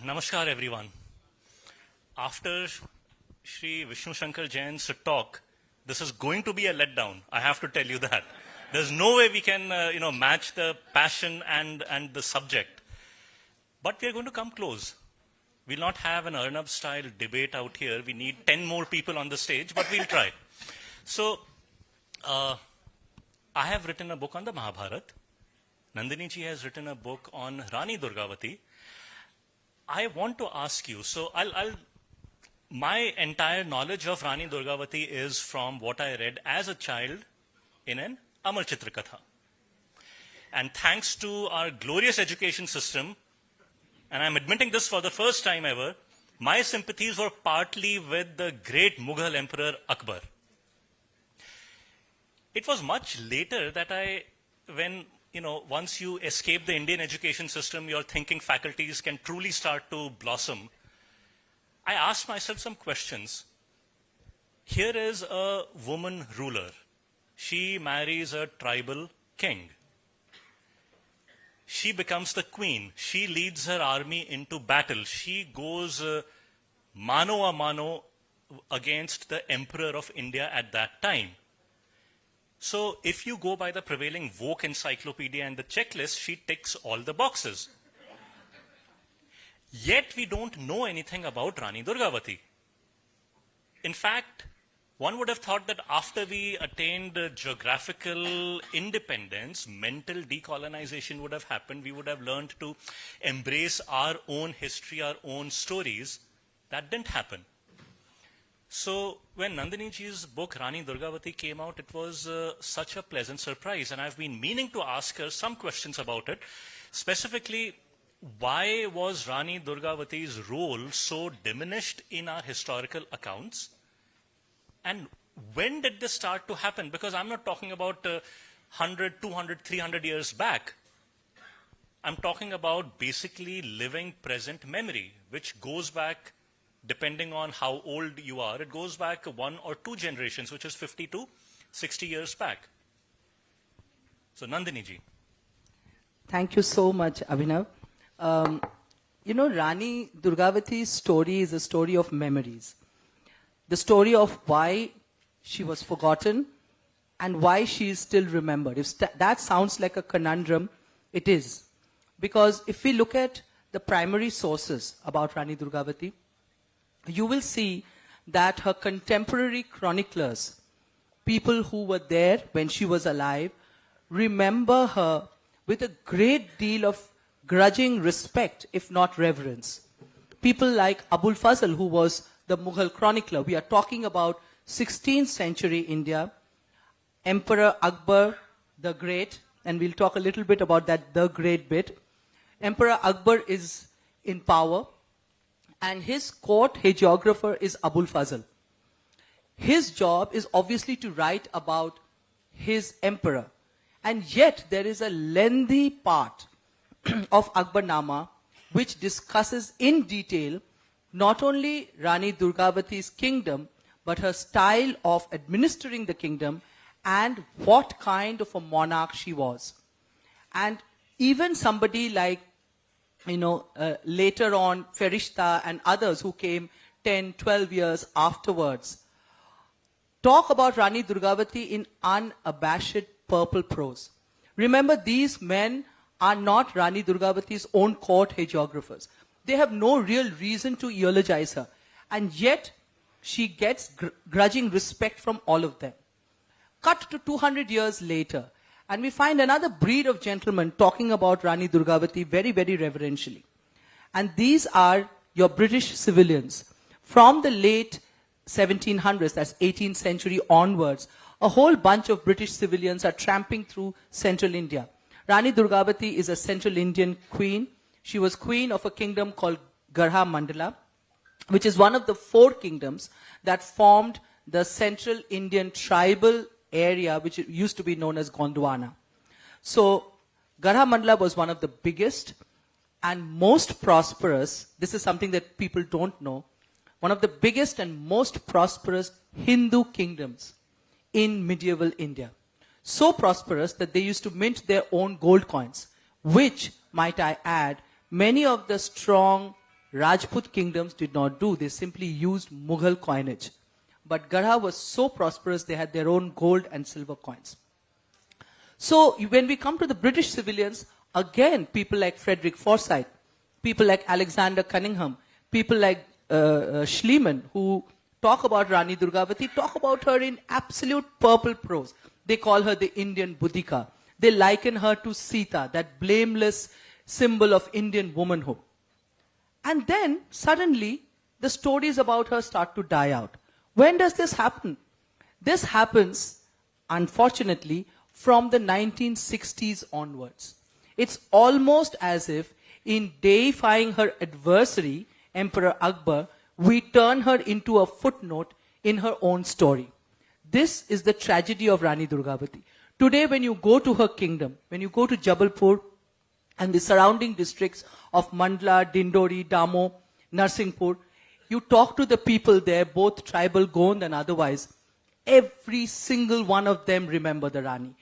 Namaskar everyone. After Shri Vishnu Shankar Jain's talk, this is going to be a letdown. I have to tell you that. There's no way we can match the passion and the subject. But we are going to come close. We'll not have an Arnab style debate out here. We need 10 more people on the stage, but we'll try. So, I have written a book on the Mahabharata. Nandini ji has written a book on Rani Durgavati. I want to ask you, so my entire knowledge of Rani Durgavati is from what I read as a child in an Amar Chitra Katha. And thanks to our glorious education system, and I'm admitting this for the first time ever, my sympathies were partly with the great Mughal Emperor Akbar. It was much later that once you escape the Indian education system, your thinking faculties can truly start to blossom. I asked myself some questions. Here is a woman ruler. She marries a tribal king. She becomes the queen. She leads her army into battle. She goes mano a mano against the emperor of India at that time. So if you go by the prevailing Vogue encyclopedia and the checklist, she ticks all the boxes. Yet we don't know anything about Rani Durgavati. In fact, one would have thought that after we attained geographical independence, mental decolonization would have happened. We would have learned to embrace our own history, our own stories. That didn't happen. So when Nandini ji's book Rani Durgavati came out, it was such a pleasant surprise. And I've been meaning to ask her some questions about it. Specifically, why was Rani Durgavati's role so diminished in our historical accounts? And when did this start to happen? Because I'm not talking about 100, 200, 300 years back. I'm talking about basically living present memory, which goes back, depending on how old you are, it goes back 1 or 2 generations, which is 50 to 60 years back. So Nandini ji. Thank you so much, Abhinav. Rani Durgavati's story is a story of memories. The story of why she was forgotten and why she is still remembered. If that sounds like a conundrum, it is. Because if we look at the primary sources about Rani Durgavati, you will see that her contemporary chroniclers, people who were there when she was alive, remember her with a great deal of grudging respect, if not reverence. People like Abul Fazl, who was the Mughal chronicler. We are talking about 16th century India. Emperor Akbar the Great, and we'll talk a little bit about that, the great bit. Emperor Akbar is in power, and his court hagiographer is Abul Fazl. His job is obviously to write about his emperor. And yet there is a lengthy part of Akbarnama which discusses in detail not only Rani Durgavati's kingdom, but her style of administering the kingdom and what kind of a monarch she was. And even somebody like later on, Ferishta and others who came 10, 12 years afterwards, talk about Rani Durgavati in unabashed purple prose. Remember, these men are not Rani Durgavati's own court hagiographers. They have no real reason to eulogize her. And yet, she gets grudging respect from all of them. Cut to 200 years later, and we find another breed of gentlemen talking about Rani Durgavati very, very reverentially. And these are your British civilians. From the late 1700s, that's 18th century onwards, a whole bunch of British civilians are tramping through central India. Rani Durgavati is a central Indian queen. She was queen of a kingdom called Garha Mandala, which is one of the 4 kingdoms that formed the central Indian tribal area, which used to be known as Gondwana. So Garha Mandala was one of the biggest and most prosperous, this is something that people don't know, one of the biggest and most prosperous Hindu kingdoms in medieval India. So prosperous that they used to mint their own gold coins, which, might I add, many of the strong Rajput kingdoms did not do. They simply used Mughal coinage. But Garha was so prosperous, they had their own gold and silver coins. So when we come to the British civilians, again, people like Frederick Forsyth, people like Alexander Cunningham, people like Schliemann, who talk about Rani Durgavati, talk about her in absolute purple prose. They call her the Indian Boudica. They liken her to Sita, that blameless symbol of Indian womanhood. And then, suddenly, the stories about her start to die out. When does this happen? This happens, unfortunately, from the 1960s onwards. It's almost as if, in deifying her adversary, Emperor Akbar, we turn her into a footnote in her own story. This is the tragedy of Rani Durgavati. Today, when you go to her kingdom, when you go to Jabalpur and the surrounding districts of Mandla, Dindori, Damo, Narsinghpur, you talk to the people there, both tribal, Gond and otherwise, every single one of them remember the Rani.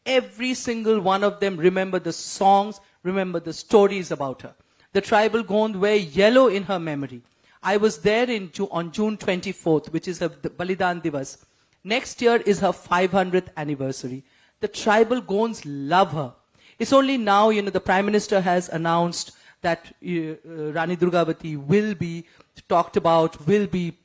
Every single one of them remember the songs, remember the stories about her. The tribal Gond wear yellow in her memory. I was there on June 24th, which is her Balidan Divas. Next year is her 500th anniversary. The tribal Gonds love her. It's only now, the Prime Minister has announced that Rani Durgavati will be talked about, will be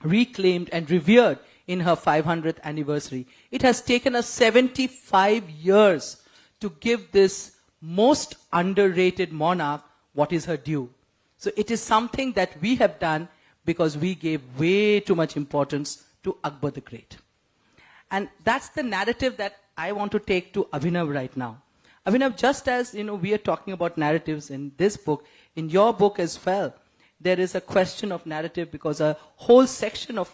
reclaimed and revered in her 500th anniversary. It has taken us 75 years to give this most underrated monarch what is her due. So it is something that we have done because we gave way too much importance to Akbar the Great. And that's the narrative that I want to take to Abhinav right now. Abhinav, just as we are talking about narratives in this book, in your book as well, there is a question of narrative because a whole section of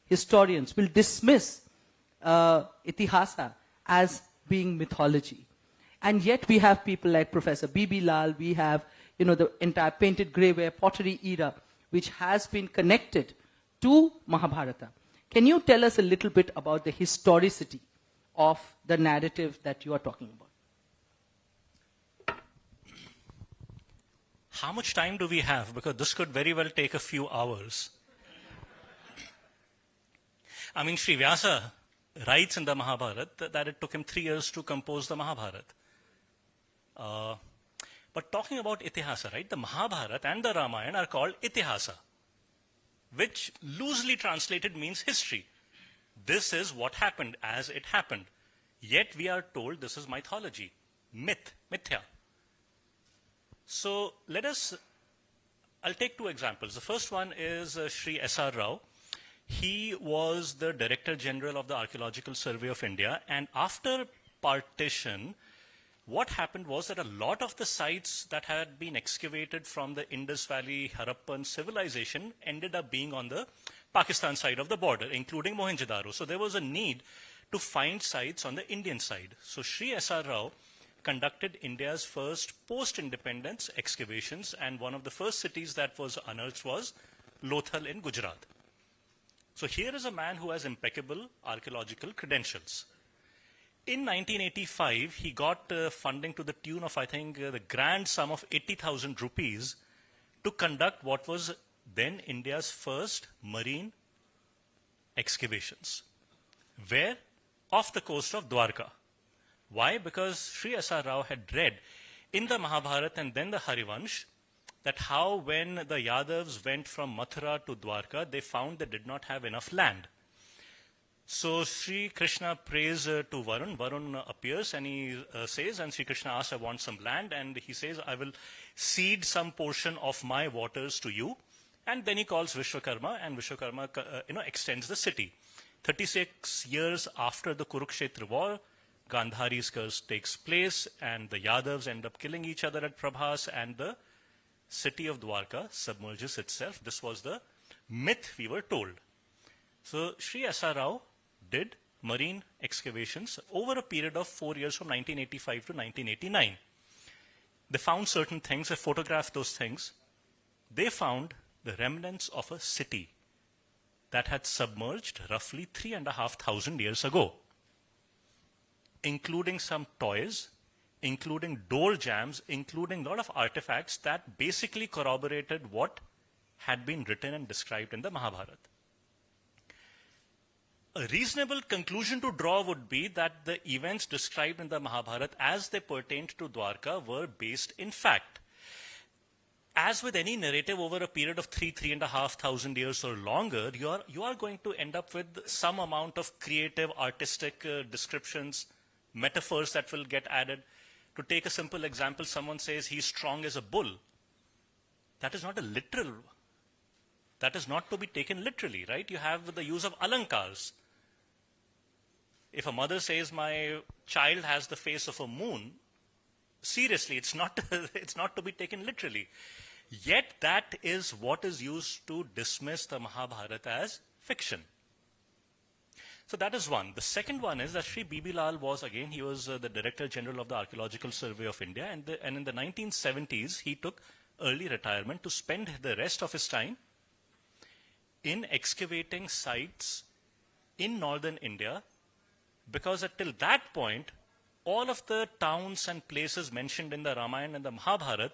historians will dismiss itihasa as being mythology. And yet we have people like Professor B.B. Lal, we have the entire painted greyware pottery era, which has been connected to Mahabharata. Can you tell us a little bit about the historicity of the narrative that you are talking about? How much time do we have? Because this could very well take a few hours. I mean, Sri Vyasa writes in the Mahabharata that it took him 3 years to compose the Mahabharata. But talking about itihasa, right? The Mahabharata and the Ramayana are called itihasa, which loosely translated means history. This is what happened as it happened. Yet we are told this is mythology, myth, mithya. So I'll take two examples. The first one is Sri S.R. Rao. He was the Director General of the Archaeological Survey of India, and after partition, what happened was that a lot of the sites that had been excavated from the Indus Valley Harappan civilization ended up being on the Pakistan side of the border, including Mohenjo-daro. So there was a need to find sites on the Indian side. So Sri S.R. Rao conducted India's first post-independence excavations, and one of the first cities that was unearthed was Lothal in Gujarat. So here is a man who has impeccable archaeological credentials. In 1985, he got funding to the tune of, I think, the grand sum of 80,000 rupees to conduct what was then India's first marine excavations. Where? Off the coast of Dwarka. Why? Because Sri S.R. Rao had read in the Mahabharata and then the Harivansh that how when the Yadavs went from Mathura to Dwarka, they found they did not have enough land. So Sri Krishna prays to Varun. Varun appears and he says, and Sri Krishna asks, I want some land. And he says, I will cede some portion of my waters to you. And then he calls Vishwakarma, and Vishwakarma extends the city. 36 years after the Kurukshetra war, Gandhari's curse takes place, and the Yadavs end up killing each other at Prabhas, and the city of Dwarka submerges itself. This was the myth we were told. So Sri S.R. Rao did marine excavations over a period of 4 years from 1985 to 1989. They found certain things, they photographed those things. They found the remnants of a city that had submerged roughly 3,500 years ago, including some toys, including door jambs, including a lot of artifacts that basically corroborated what had been written and described in the Mahabharata. A reasonable conclusion to draw would be that the events described in the Mahabharata as they pertained to Dwarka were based in fact. As with any narrative over a period of 3,500 years or longer, you are going to end up with some amount of creative, artistic descriptions, metaphors that will get added. To take a simple example, someone says he's strong as a bull. That is not a literal, that is not to be taken literally, right? You have the use of alankars. If a mother says my child has the face of a moon, seriously, it's not to be taken literally. Yet that is what is used to dismiss the Mahabharata as fiction. So that is one. The second one is that Sri B.B. Lal was, again, he was the Director General of the Archaeological Survey of India, and in the 1970s, he took early retirement to spend the rest of his time in excavating sites in northern India, because until that point, all of the towns and places mentioned in the Ramayana and the Mahabharata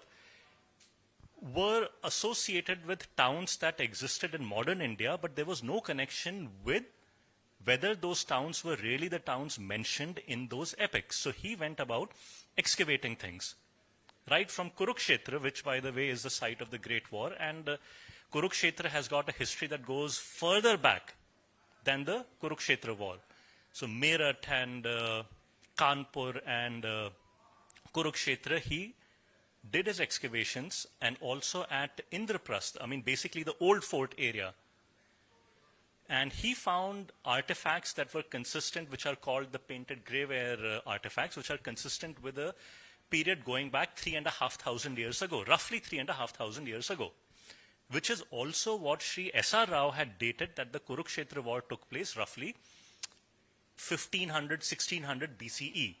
were associated with towns that existed in modern India, but there was no connection with whether those towns were really the towns mentioned in those epics. So he went about excavating things. Right from Kurukshetra, which by the way is the site of the Great War, and Kurukshetra has got a history that goes further back than the Kurukshetra war. So Meerut and Kanpur and Kurukshetra, he did his excavations, and also at Indraprasth, I mean basically the old fort area. And he found artifacts that were consistent, which are called the painted grayware artifacts, which are consistent with a period going back 3,500 years ago, roughly 3,500 years ago, which is also what Sri S.R. Rao had dated that the Kurukshetra war took place roughly 1500, 1600 BCE.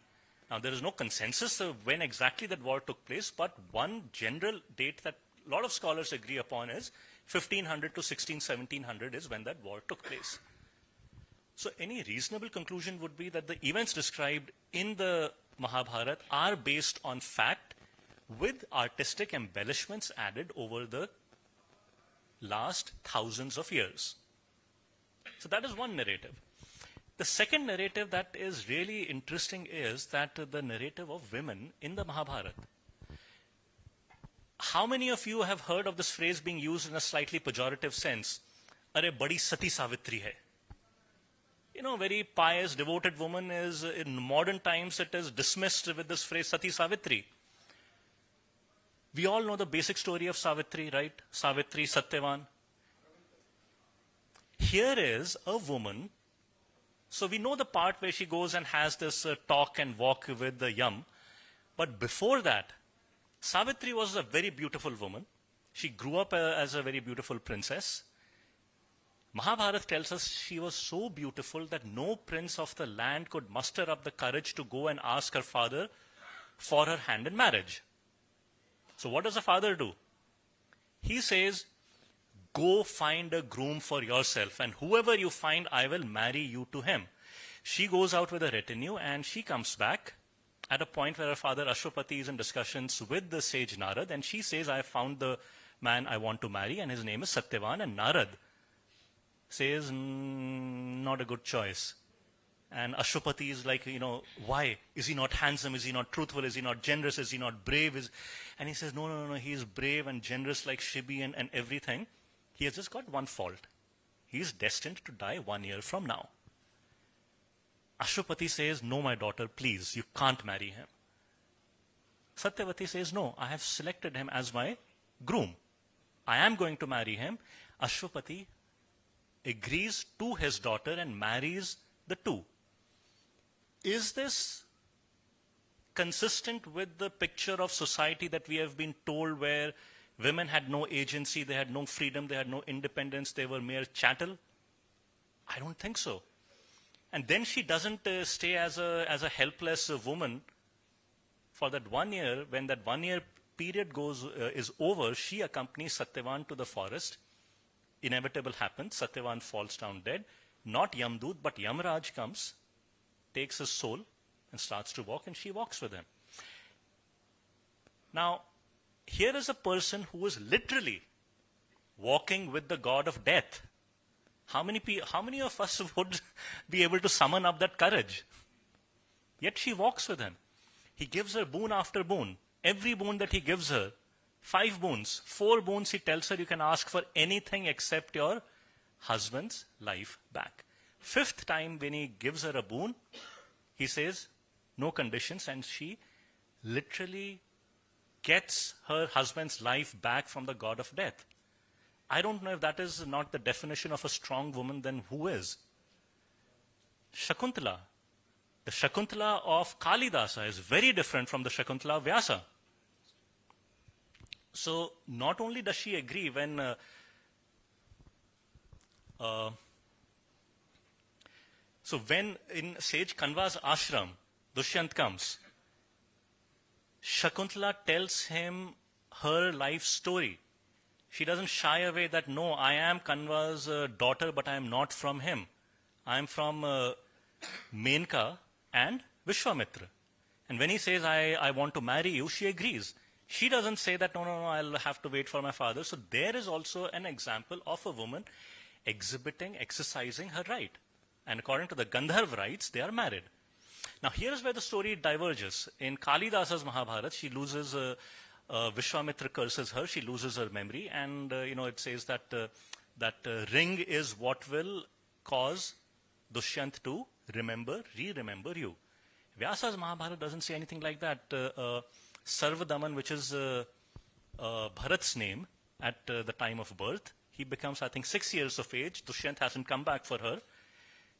Now, there is no consensus of when exactly that war took place, but one general date that a lot of scholars agree upon is 1500 to 1700 is when that war took place. So any reasonable conclusion would be that the events described in the Mahabharata are based on fact with artistic embellishments added over the last thousands of years. So that is one narrative. The second narrative that is really interesting is that the narrative of women in the Mahabharata. How many of you have heard of this phrase being used in a slightly pejorative sense? Arey badi sati savitri hai. You know, very pious, devoted woman is, in modern times, it is dismissed with this phrase sati savitri. We all know the basic story of Savitri, right? Savitri, Satyavan. Here is a woman. So we know the part where she goes and has this talk and walk with the Yam. But before that, Savitri was a very beautiful woman. She grew up as a very beautiful princess. Mahabharata tells us she was so beautiful that no prince of the land could muster up the courage to go and ask her father for her hand in marriage. So what does the father do? He says, go find a groom for yourself, and whoever you find, I will marry you to him. She goes out with a retinue, and she comes back at a point where her father Ashwapati is in discussions with the sage Narad, and she says, I have found the man I want to marry, and his name is Satyavan. And Narad says, not a good choice. And Ashwapati is like, why? Is he not handsome? Is he not truthful? Is he not generous? Is he not brave? And he says, no, he is brave and generous like Shibi and everything. He has just got one fault. He is destined to die 1 year from now. Ashwapati says, no, my daughter, please, you can't marry him. Satyavati says, no, I have selected him as my groom. I am going to marry him. Ashwapati agrees to his daughter and marries the two. Is this consistent with the picture of society that we have been told, where women had no agency, they had no freedom, they had no independence, they were mere chattel? I don't think so. And then she doesn't stay as a helpless woman for that 1 year. When that 1 year period is over, she accompanies Satyavan to the forest. Inevitable happens. Satyavan falls down dead. Not Yamdut, but Yamraj comes, takes his soul, and starts to walk, and she walks with him. Now, here is a person who is literally walking with the god of death. How many of us would be able to summon up that courage? Yet she walks with him. He gives her boon after boon. Every boon that he gives her, 5 boons, 4 boons he tells her you can ask for anything except your husband's life back. 5th time when he gives her a boon, he says, no conditions, and she literally gets her husband's life back from the god of death. I don't know if that is not the definition of a strong woman, then who is? Shakuntala. The Shakuntala of Kalidasa is very different from the Shakuntala of Vyasa. So not only does she agree when when in sage Kanva's ashram, Dushyant comes, Shakuntala tells him her life story. She doesn't shy away that, no, I am Kanva's daughter, but I am not from him. I am from Menka and Vishwamitra. And when he says, I want to marry you, she agrees. She doesn't say that, no, I'll have to wait for my father. So there is also an example of a woman exercising her right. And according to the Gandharva rites, they are married. Now here is where the story diverges. In Kalidasa's Mahabharata, she loses, Vishwamitra curses her, she loses her memory, and it says that ring is what will cause Dushyant to re-remember you. Vyasa's Mahabharata doesn't say anything like that. Sarvadaman, which is Bharat's name at the time of birth, he becomes, I think, 6 years of age. Dushyant hasn't come back for her.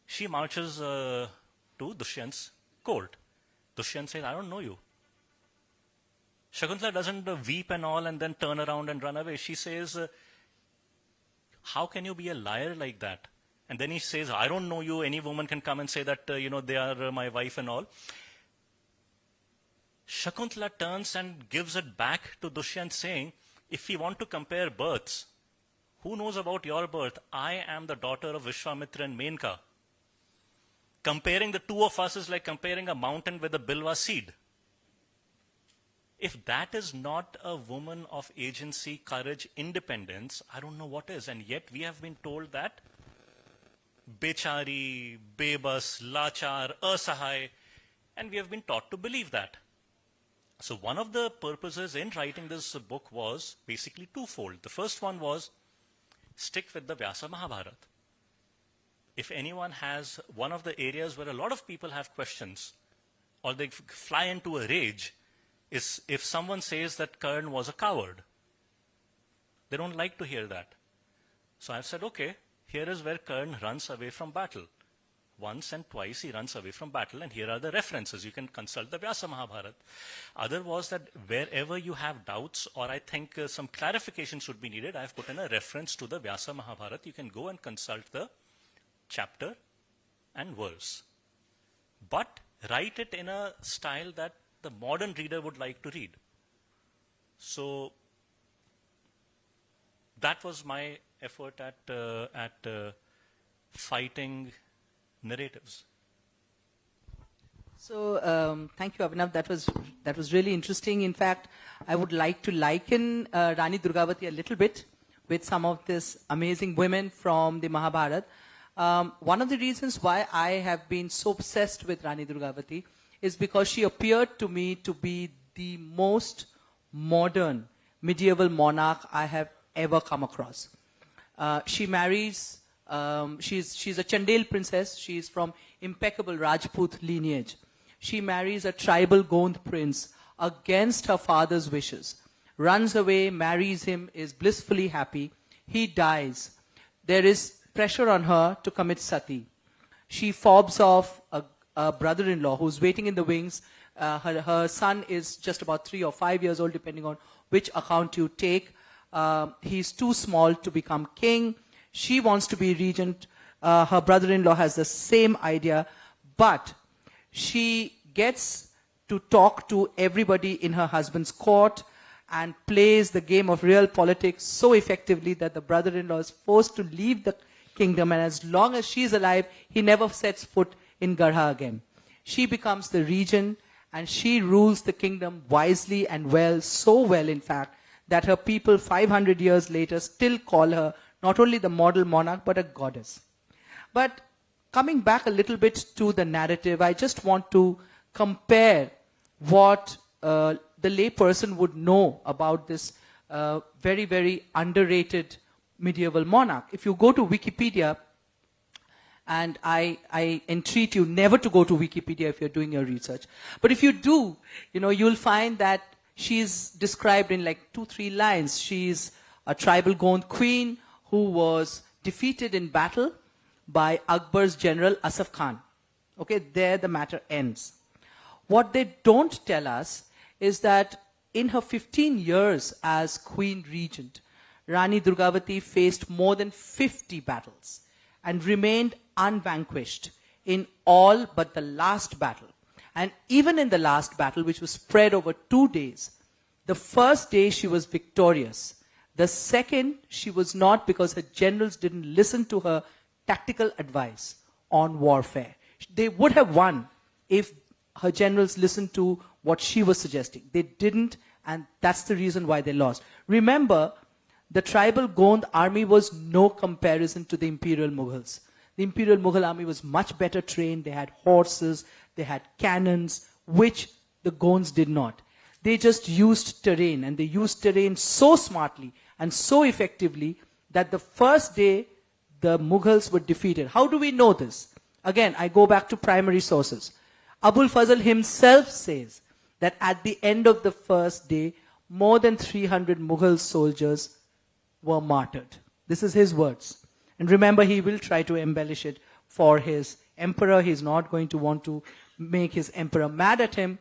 She marches to Dushyant's court. Dushyant says, I don't know you. Shakuntala doesn't weep and all and then turn around and run away. She says, how can you be a liar like that? And then he says, I don't know you. Any woman can come and say that, they are my wife and all. Shakuntala turns and gives it back to Dushyant saying, if we want to compare births, who knows about your birth? I am the daughter of Vishwamitra and Menka. Comparing the two of us is like comparing a mountain with a bilwa seed. If that is not a woman of agency, courage, independence, I don't know what is. And yet we have been told that bechari, bebas, lachar, asahai, and we have been taught to believe that. So one of the purposes in writing this book was basically twofold. The first one was stick with the Vyasa Mahabharata. If anyone has one of the areas where a lot of people have questions or they fly into a rage, is if someone says that Karn was a coward. They don't like to hear that. So I've said, okay, here is where Karn runs away from battle. Once and twice he runs away from battle, and here are the references. You can consult the Vyasa Mahabharata. Other was that wherever you have doubts, or I think some clarification should be needed, I've put in a reference to the Vyasa Mahabharata. You can go and consult the chapter and verse. But write it in a style that the modern reader would like to read. So that was my effort at fighting narratives. So thank you, Abhinav. That was really interesting. In fact, I would like to liken Rani Durgavati a little bit with some of these amazing women from the Mahabharata. One of the reasons why I have been so obsessed with Rani Durgavati is because she appeared to me to be the most modern medieval monarch I have ever come across. She marries, she's a Chandel princess. She's from impeccable Rajput lineage. She marries a tribal Gond prince against her father's wishes. Runs away, marries him, is blissfully happy. He dies. There is pressure on her to commit sati. She fobs off a brother-in-law who's waiting in the wings. Her son is just about 3 or 5 years old, depending on which account you take. He's too small to become king. She wants to be regent. Her brother-in-law has the same idea, but she gets to talk to everybody in her husband's court and plays the game of real politics so effectively that the brother-in-law is forced to leave the kingdom, and as long as she's alive, he never sets foot in Garha again. She becomes the regent, and she rules the kingdom wisely and well, so well in fact, that her people 500 years later still call her not only the model monarch, but a goddess. But coming back a little bit to the narrative, I just want to compare what the lay person would know about this very, very underrated medieval monarch. If you go to Wikipedia, and I entreat you never to go to Wikipedia if you're doing your research. But if you do, you'll find that she's described in like 2-3 lines. She's a tribal Gond queen who was defeated in battle by Akbar's general Asaf Khan. Okay, there the matter ends. What they don't tell us is that in her 15 years as queen regent, Rani Durgavati faced more than 50 battles and remained unvanquished in all but the last battle. And even in the last battle, which was spread over 2 days, the first day she was victorious. The second, she was not, because her generals didn't listen to her tactical advice on warfare. They would have won if her generals listened to what she was suggesting. They didn't, and that's the reason why they lost. Remember, the tribal Gond army was no comparison to the Imperial Mughals. The Imperial Mughal army was much better trained. They had horses, they had cannons, which the Gonds did not. They just used terrain, and they used terrain so smartly and so effectively that the first day the Mughals were defeated. How do we know this? Again, I go back to primary sources. Abul Fazl himself says that at the end of the first day, more than 300 Mughal soldiers were martyred. This is his words. And remember, he will try to embellish it for his emperor. He's not going to want to make his emperor mad at him.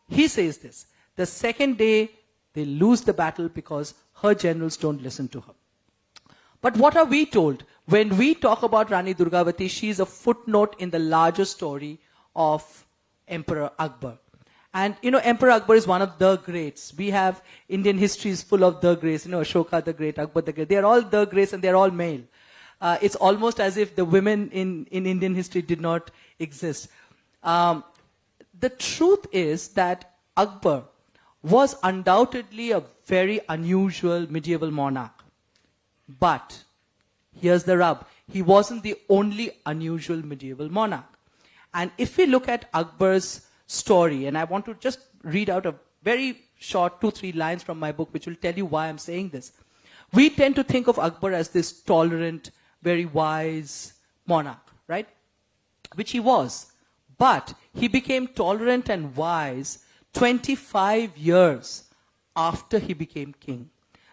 He says this. The second day, they lose the battle because her generals don't listen to her. But what are we told? When we talk about Rani Durgavati, she is a footnote in the larger story of Emperor Akbar. And, Emperor Akbar is one of the greats. We have Indian history is full of the greats. Ashoka the Great, Akbar the Great. They're all the greats and they're all male. It's almost as if the women in Indian history did not exist. The truth is that Akbar was undoubtedly a very unusual medieval monarch. But here's the rub. He wasn't the only unusual medieval monarch. And if we look at Akbar's story, and I want to just read out a very short 2-3 lines from my book, which will tell you why I'm saying this. We tend to think of Akbar as this tolerant, very wise monarch, right? Which he was. But he became tolerant and wise 25 years after he became king.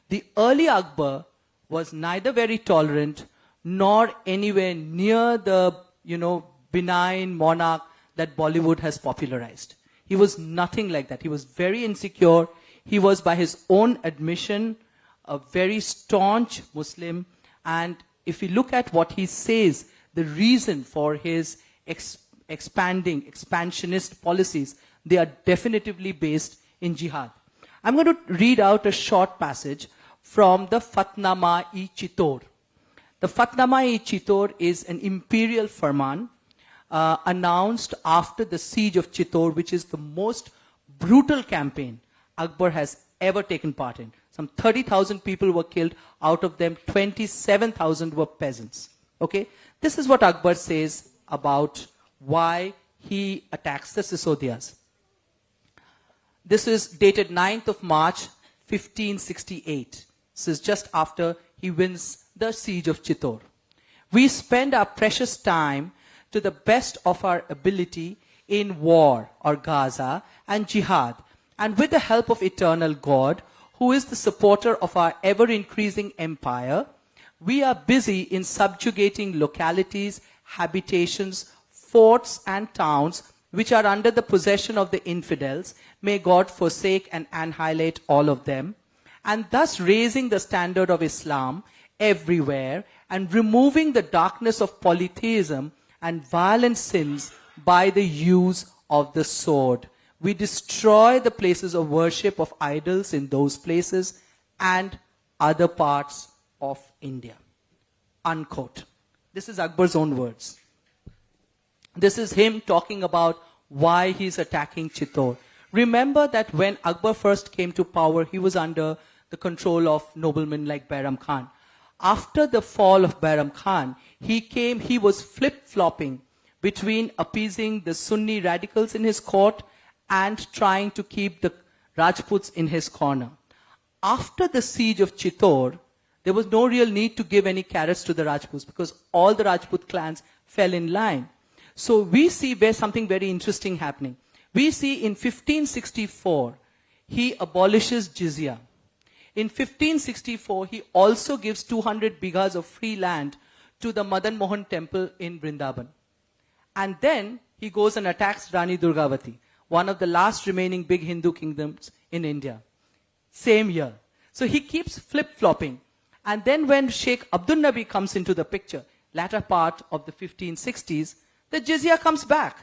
The early Akbar was neither very tolerant nor anywhere near the, benign monarch that Bollywood has popularized. He was nothing like that. He was very insecure. He was, by his own admission, a very staunch Muslim. And if we look at what he says, the reason for his expansionist policies, they are definitively based in jihad. I'm going to read out a short passage from the Fatnama-e-Chittor. The Fatnama-e-Chittor is an imperial farman announced after the siege of Chittor, which is the most brutal campaign Akbar has ever taken part in. Some 30,000 people were killed. Out of them, 27,000 were peasants. Okay? This is what Akbar says about why he attacks the Sisodias. This is dated 9th of March, 1568. This is just after he wins the siege of Chittor. We spend our precious time to the best of our ability in war, or Gaza, and jihad, and with the help of eternal God, who is the supporter of our ever-increasing empire, we are busy in subjugating localities, habitations, forts, and towns which are under the possession of the infidels. May God forsake and annihilate all of them, and thus raising the standard of Islam everywhere and removing the darkness of polytheism and violent sins by the use of the sword. We destroy the places of worship of idols in those places and other parts of India. Unquote. This is Akbar's own words. This is him talking about why he's attacking Chittor. Remember that when Akbar first came to power, he was under the control of noblemen like Bairam Khan. After the fall of Bairam Khan, he was flip-flopping between appeasing the Sunni radicals in his court and trying to keep the Rajputs in his corner. After the siege of Chittor, there was no real need to give any carrots to the Rajputs because all the Rajput clans fell in line. So we see where something very interesting happening. We see in 1564, he abolishes jizya. In 1564, he also gives 200 bighas of free land to the Madan Mohan temple in Vrindavan. And then he goes and attacks Rani Durgavati, one of the last remaining big Hindu kingdoms in India. Same year. So he keeps flip-flopping. And then when Sheikh Abdul Nabi comes into the picture, latter part of the 1560s, the jizya comes back.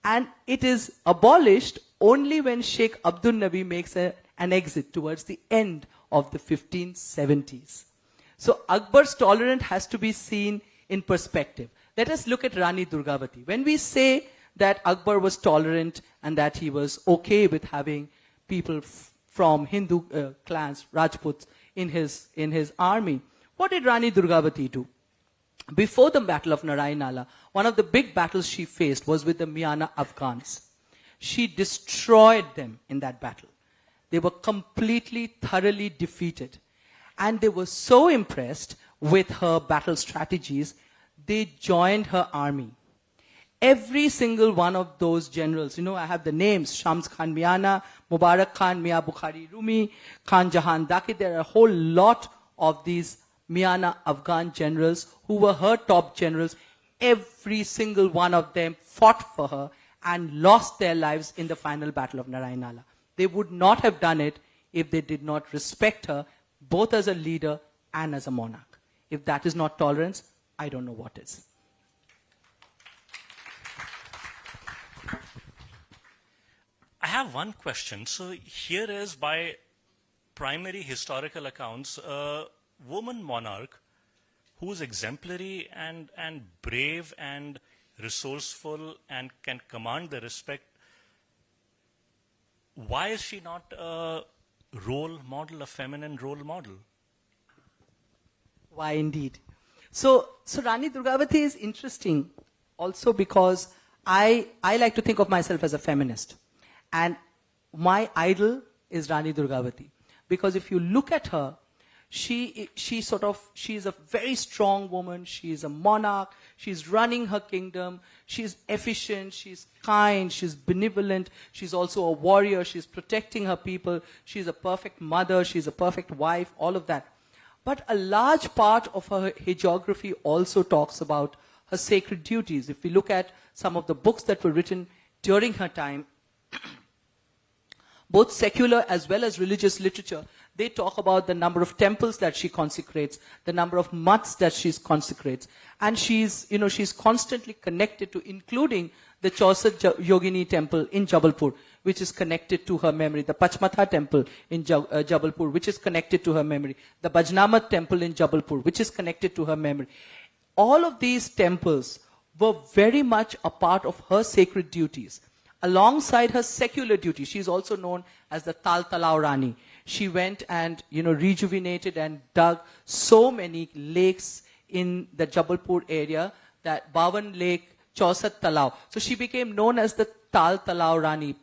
And it is abolished only when Sheikh Abdul Nabi makes an exit towards the end of the 1570s. So Akbar's tolerance has to be seen in perspective. Let us look at Rani Durgavati. When we say that Akbar was tolerant and that he was okay with having people from Hindu clans, Rajputs, in his army, what did Rani Durgavati do? Before the Battle of Narayanala, one of the big battles she faced was with the Miana Afghans. She destroyed them in that battle. They were completely, thoroughly defeated. And they were so impressed with her battle strategies, they joined her army. Every single one of those generals, I have the names, Shams Khan Miana, Mubarak Khan, Mia Bukhari Rumi, Khan Jahan Daki. There are a whole lot of these Miana Afghan generals who were her top generals. Every single one of them fought for her and lost their lives in the final battle of Narayanala. They would not have done it if they did not respect her, both as a leader and as a monarch. If that is not tolerance, I don't know what is. I have one question. So here is, by primary historical accounts, a woman monarch who is exemplary and brave and resourceful and can command the respect. Why is she not a role model, a feminine role model? Why indeed? So Rani Durgavati is interesting also because I like to think of myself as a feminist. And my idol is Rani Durgavati. Because if you look at her, she is a very strong woman. She is a monarch. She's running her kingdom. She's efficient. She's kind. She's benevolent. She's also a warrior. She's protecting her people. She's a perfect mother. She's a perfect wife. All of that. But a large part of her hagiography also talks about her sacred duties. If we look at some of the books that were written during her time, both secular as well as religious literature, they talk about the number of temples that she consecrates, the number of months that she consecrates. And she's constantly connected to, including the Chausat Yogini temple in Jabalpur, which is connected to her memory, the Pachmatha temple in Jabalpur, which is connected to her memory, the Bajnamat temple in Jabalpur, which is connected to her memory. All of these temples were very much a part of her sacred duties. Alongside her secular duties, she is also known as the Tal Talao Rani. She went and, rejuvenated and dug so many lakes in the Jabalpur area, that Bawan Lake, Chausat Talao. So she became known as the Tal Talao Rani,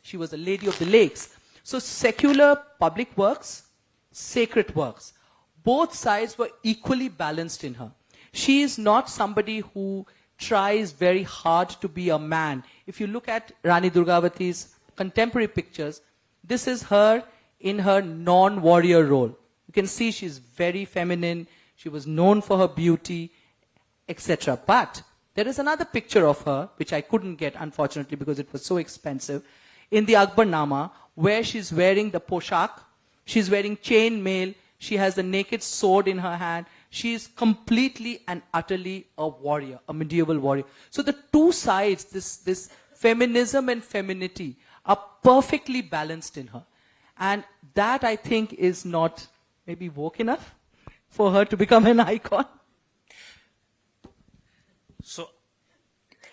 she was a lady of the lakes. So secular public works, sacred works, both sides were equally balanced in her. She is not somebody who tries very hard to be a man. If you look at Rani Durgavati's contemporary pictures, this is her in her non-warrior role. You can see she's very feminine. She was known for her beauty, etc. But there is another picture of her, which I couldn't get, unfortunately, because it was so expensive, in the Akbarnama, where she's wearing the poshak, she's wearing chain mail, she has the naked sword in her hand. She is completely and utterly a warrior, a medieval warrior. So the two sides, this feminism and femininity, are perfectly balanced in her. And that, I think, is not maybe woke enough for her to become an icon. So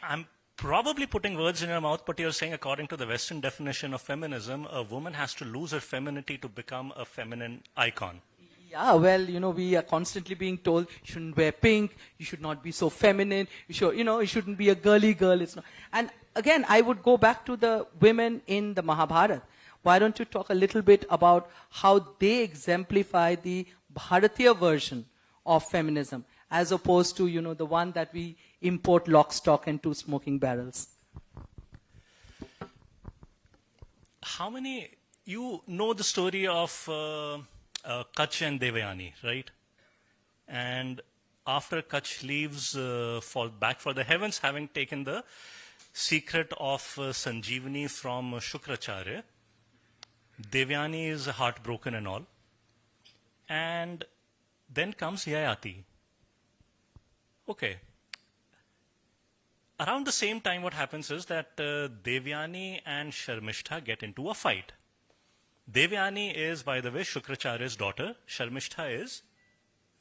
I'm probably putting words in your mouth, but you're saying according to the Western definition of feminism, a woman has to lose her femininity to become a feminine icon. Yeah, well, we are constantly being told you shouldn't wear pink, you should not be so feminine, you shouldn't be a girly girl. It's not. And again, I would go back to the women in the Mahabharata. Why don't you talk a little bit about how they exemplify the Bharatiya version of feminism, as opposed to, the one that we import lock, stock, and two smoking barrels? How many, you know the story of Kach and Devayani, right? And after Kach leaves back for the heavens, having taken the secret of Sanjeevani from Shukracharya, Devyani is heartbroken and all. And then comes Yayati. Okay. Around the same time, what happens is that Devyani and Sharmishtha get into a fight. Devyani is, by the way, Shukracharya's daughter. Sharmishtha is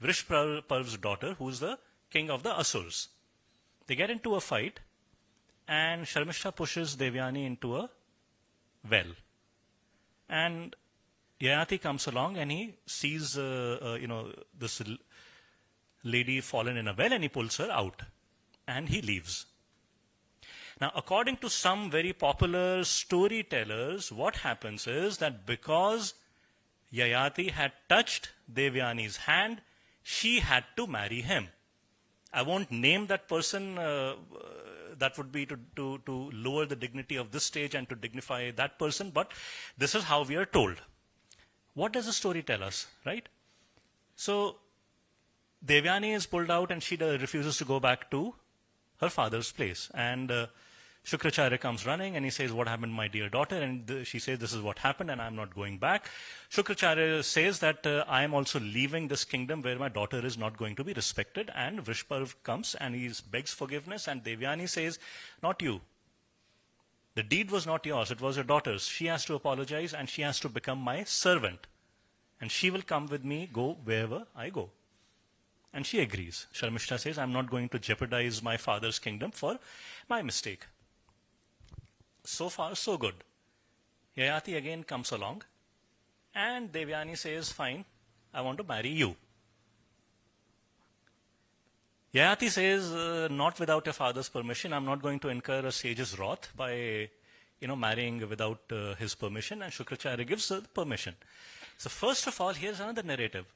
Vrishparv's daughter, who's the king of the Asurs. They get into a fight, and Sharmishtha pushes Devyani into a well. And Yayati comes along and he sees, this lady fallen in a well, and he pulls her out. And he leaves. Now, according to some very popular storytellers, what happens is that because Yayati had touched Devyani's hand, she had to marry him. I won't name that person. That would be to lower the dignity of this stage and to dignify that person, but this is how we are told. What does the story tell us, right? So, Devyani is pulled out and she refuses to go back to her father's place. And Shukracharya comes running and he says, "What happened, my dear daughter?" And she says, "This is what happened and I'm not going back." Shukracharya says that I am also leaving this kingdom where my daughter is not going to be respected. And Vrishparv comes and he begs forgiveness, and Devyani says, "Not you. The deed was not yours, it was your daughter's. She has to apologize and she has to become my servant. And she will come with me, go wherever I go." And she agrees. Sharmishta says, "I'm not going to jeopardize my father's kingdom for my mistake." So far, so good. Yayati again comes along, and Devyani says, "Fine, I want to marry you." Yayati says, "Not without your father's permission. I'm not going to incur a sage's wrath by, marrying without his permission." And Shukracharya gives the permission. So first of all, here's another narrative.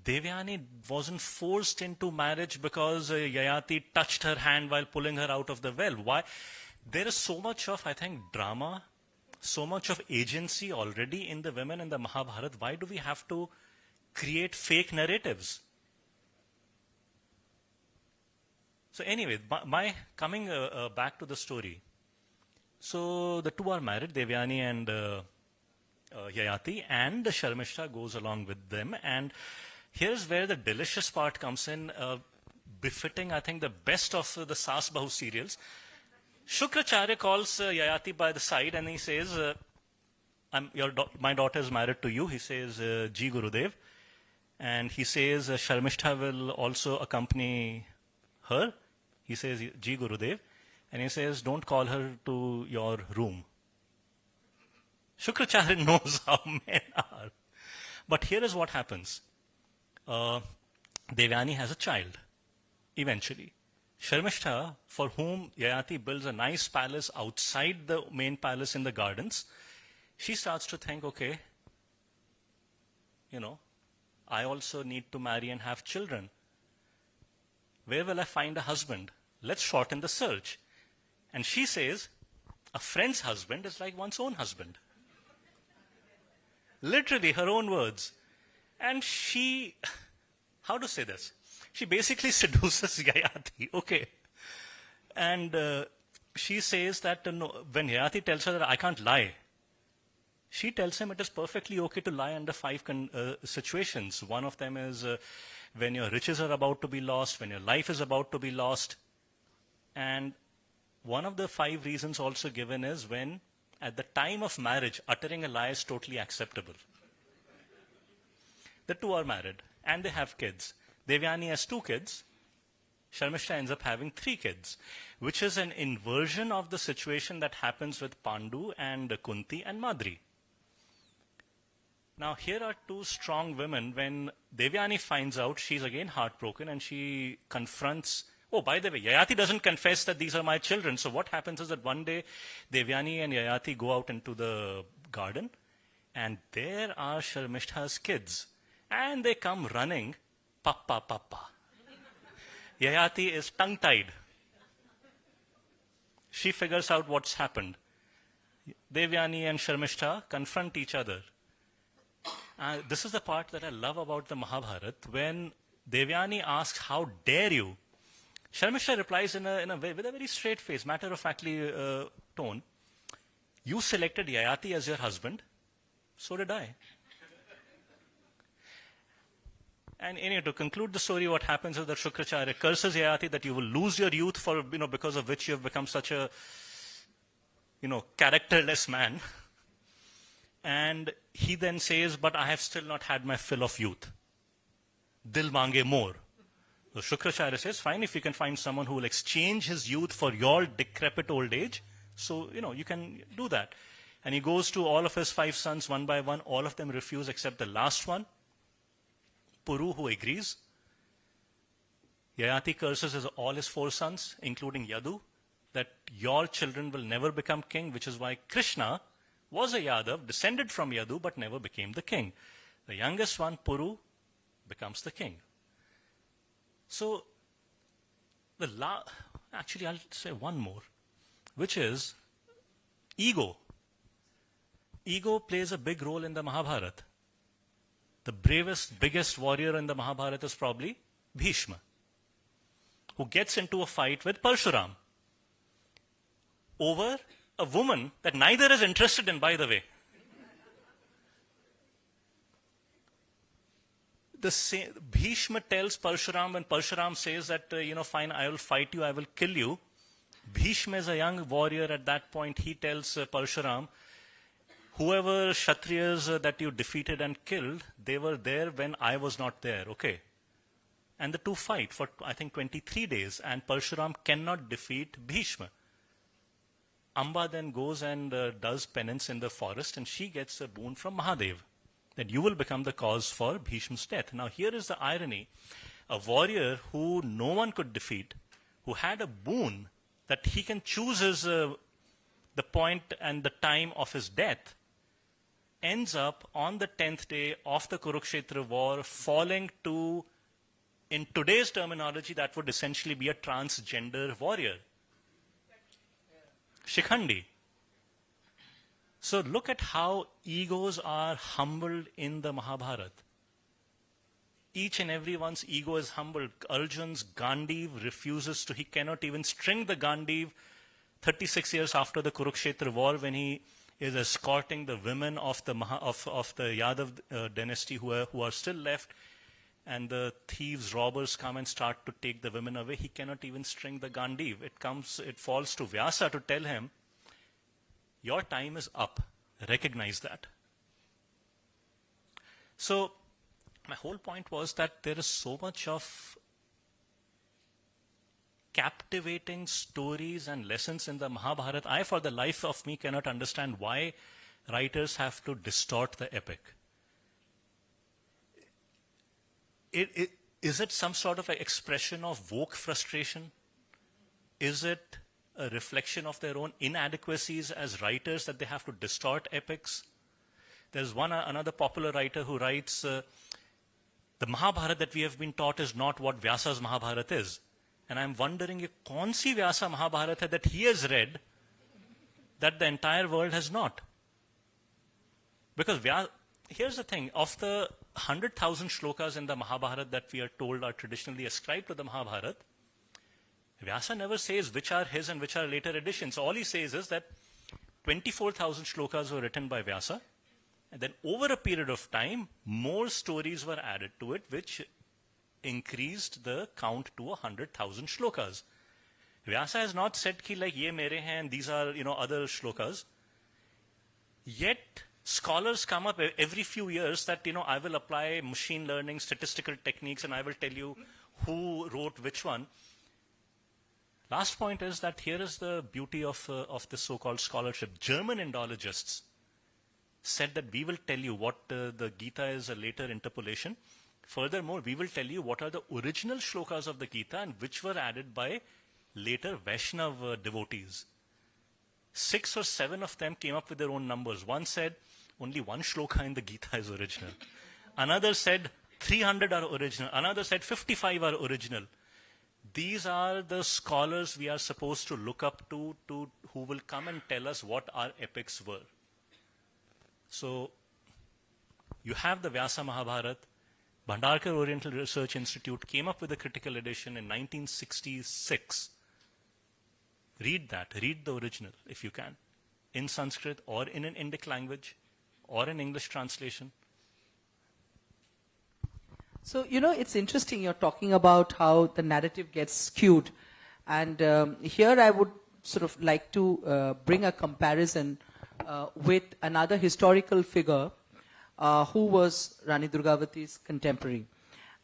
Devyani wasn't forced into marriage because Yayati touched her hand while pulling her out of the well. Why? There is so much of, I think, drama, so much of agency already in the women in the Mahabharata. Why do we have to create fake narratives? So anyway, my coming back to the story. So the two are married, Devyani and Yayati, and the Sharmishta goes along with them. And here's where the delicious part comes in, befitting, I think, the best of the Saas Bahu serials. Shukracharya calls Yayati by the side and he says, my daughter is married to you. He says, "Ji Gurudev." And he says, Sharmishta will also accompany her. He says, "Ji Gurudev." And he says, "Don't call her to your room." Shukracharya knows how men are. But here is what happens. Devyani has a child, eventually. Sharmishta, for whom Yayati builds a nice palace outside the main palace in the gardens, she starts to think, okay, I also need to marry and have children. Where will I find a husband? Let's shorten the search. And she says, a friend's husband is like one's own husband. Literally, her own words. And she, how to say this? She basically seduces Yayati, okay. And she says that when Yayati tells her that I can't lie, she tells him it is perfectly okay to lie under 5 situations. One of them is when your riches are about to be lost, when your life is about to be lost. And one of the 5 reasons also given is when, at the time of marriage, uttering a lie is totally acceptable. The two are married and they have kids. Devyani has 2 kids. Sharmishta ends up having 3 kids, which is an inversion of the situation that happens with Pandu and Kunti and Madri. Now, here are 2 strong women. When Devyani finds out, she's again heartbroken and she confronts. Oh, by the way, Yayati doesn't confess that these are my children. So what happens is that one day, Devyani and Yayati go out into the garden, and there are Sharmishta's kids. And they come running, Papa, Papa. Yayati is tongue-tied. She figures out what's happened. Devyani and Sharmishta confront each other. This is the part that I love about the Mahabharata. When Devyani asks, "How dare you?" Sharmishta replies with a very straight face, matter-of-factly tone, "You selected Yayati as your husband, so did I." And anyway, to conclude the story, what happens is that Shukracharya curses Yayati that you will lose your youth for, because of which you have become such a, characterless man. And he then says, "But I have still not had my fill of youth. Dil mange more." So Shukracharya says, "Fine, if you can find someone who will exchange his youth for your decrepit old age, so, you can do that." And he goes to all of his 5 sons one by one. All of them refuse except the last one, Puru, who agrees. Yayati curses all his 4 sons, including Yadu, that your children will never become king, which is why Krishna was a Yadav, descended from Yadu, but never became the king. The youngest one, Puru, becomes the king. So, actually I'll say one more, which is ego. Ego plays a big role in the Mahabharata. The bravest, biggest warrior in the Mahabharata is probably Bhishma, who gets into a fight with Parshuram over a woman that neither is interested in, by the way. Bhishma tells Parshuram, when Parshuram says that, "Fine, I will fight you, I will kill you." Bhishma is a young warrior at that point. He tells Parshuram, "Whoever Kshatriyas that you defeated and killed, they were there when I was not there, okay?" And the two fight for, I think, 23 days, and Parshuram cannot defeat Bhishma. Amba then goes and does penance in the forest, and she gets a boon from Mahadev, that you will become the cause for Bhishma's death. Now here is the irony. A warrior who no one could defeat, who had a boon that he can choose the point and the time of his death, ends up on the 10th day of the Kurukshetra war falling to, in today's terminology, that would essentially be a transgender warrior. Shikhandi. So look at how egos are humbled in the Mahabharata. Each and everyone's ego is humbled. Arjun's Gandiv refuses to, he cannot even string the Gandiv 36 years after the Kurukshetra war, when he is escorting the women of the Yadav dynasty who are still left, and the thieves, robbers come and start to take the women away. He cannot even string the Gandiv. It falls to Vyasa to tell him, "Your time is up. Recognize that." So, my whole point was that there is so much of captivating stories and lessons in the Mahabharata. I, for the life of me, cannot understand why writers have to distort the epic. Is it some sort of an expression of woke frustration? Is it a reflection of their own inadequacies as writers that they have to distort epics? There's another popular writer who writes, the Mahabharata that we have been taught is not what Vyasa's Mahabharata is. And I'm wondering, kaun si Vyasa Mahabharata that he has read that the entire world has not? Because here's the thing, of the 100,000 shlokas in the Mahabharata that we are told are traditionally ascribed to the Mahabharata, Vyasa never says which are his and which are later editions. All he says is that 24,000 shlokas were written by Vyasa, and then over a period of time, more stories were added to it, which increased the count to 100,000 shlokas. Vyasa has not said ki like ye mere hain and these are other shlokas. Yet scholars come up every few years that I will apply machine learning, statistical techniques, and I will tell you who wrote which one. Last point is that here is the beauty of this so-called scholarship. German Indologists said that we will tell you what the Gita is a later interpolation. Furthermore, we will tell you what are the original shlokas of the Gita and which were added by later Vaishnav devotees. 6 or 7 of them came up with their own numbers. One said only one shloka in the Gita is original. Another said 300 are original. Another said 55 are original. These are the scholars we are supposed to look up to who will come and tell us what our epics were. So, you have the Vyasa Mahabharat. Bhandarkar Oriental Research Institute came up with a critical edition in 1966. Read that. Read the original, if you can, in Sanskrit or in an Indic language or an English translation. So, it's interesting you're talking about how the narrative gets skewed. And here I would sort of like to bring a comparison with another historical figure who was Rani Durgavati's contemporary.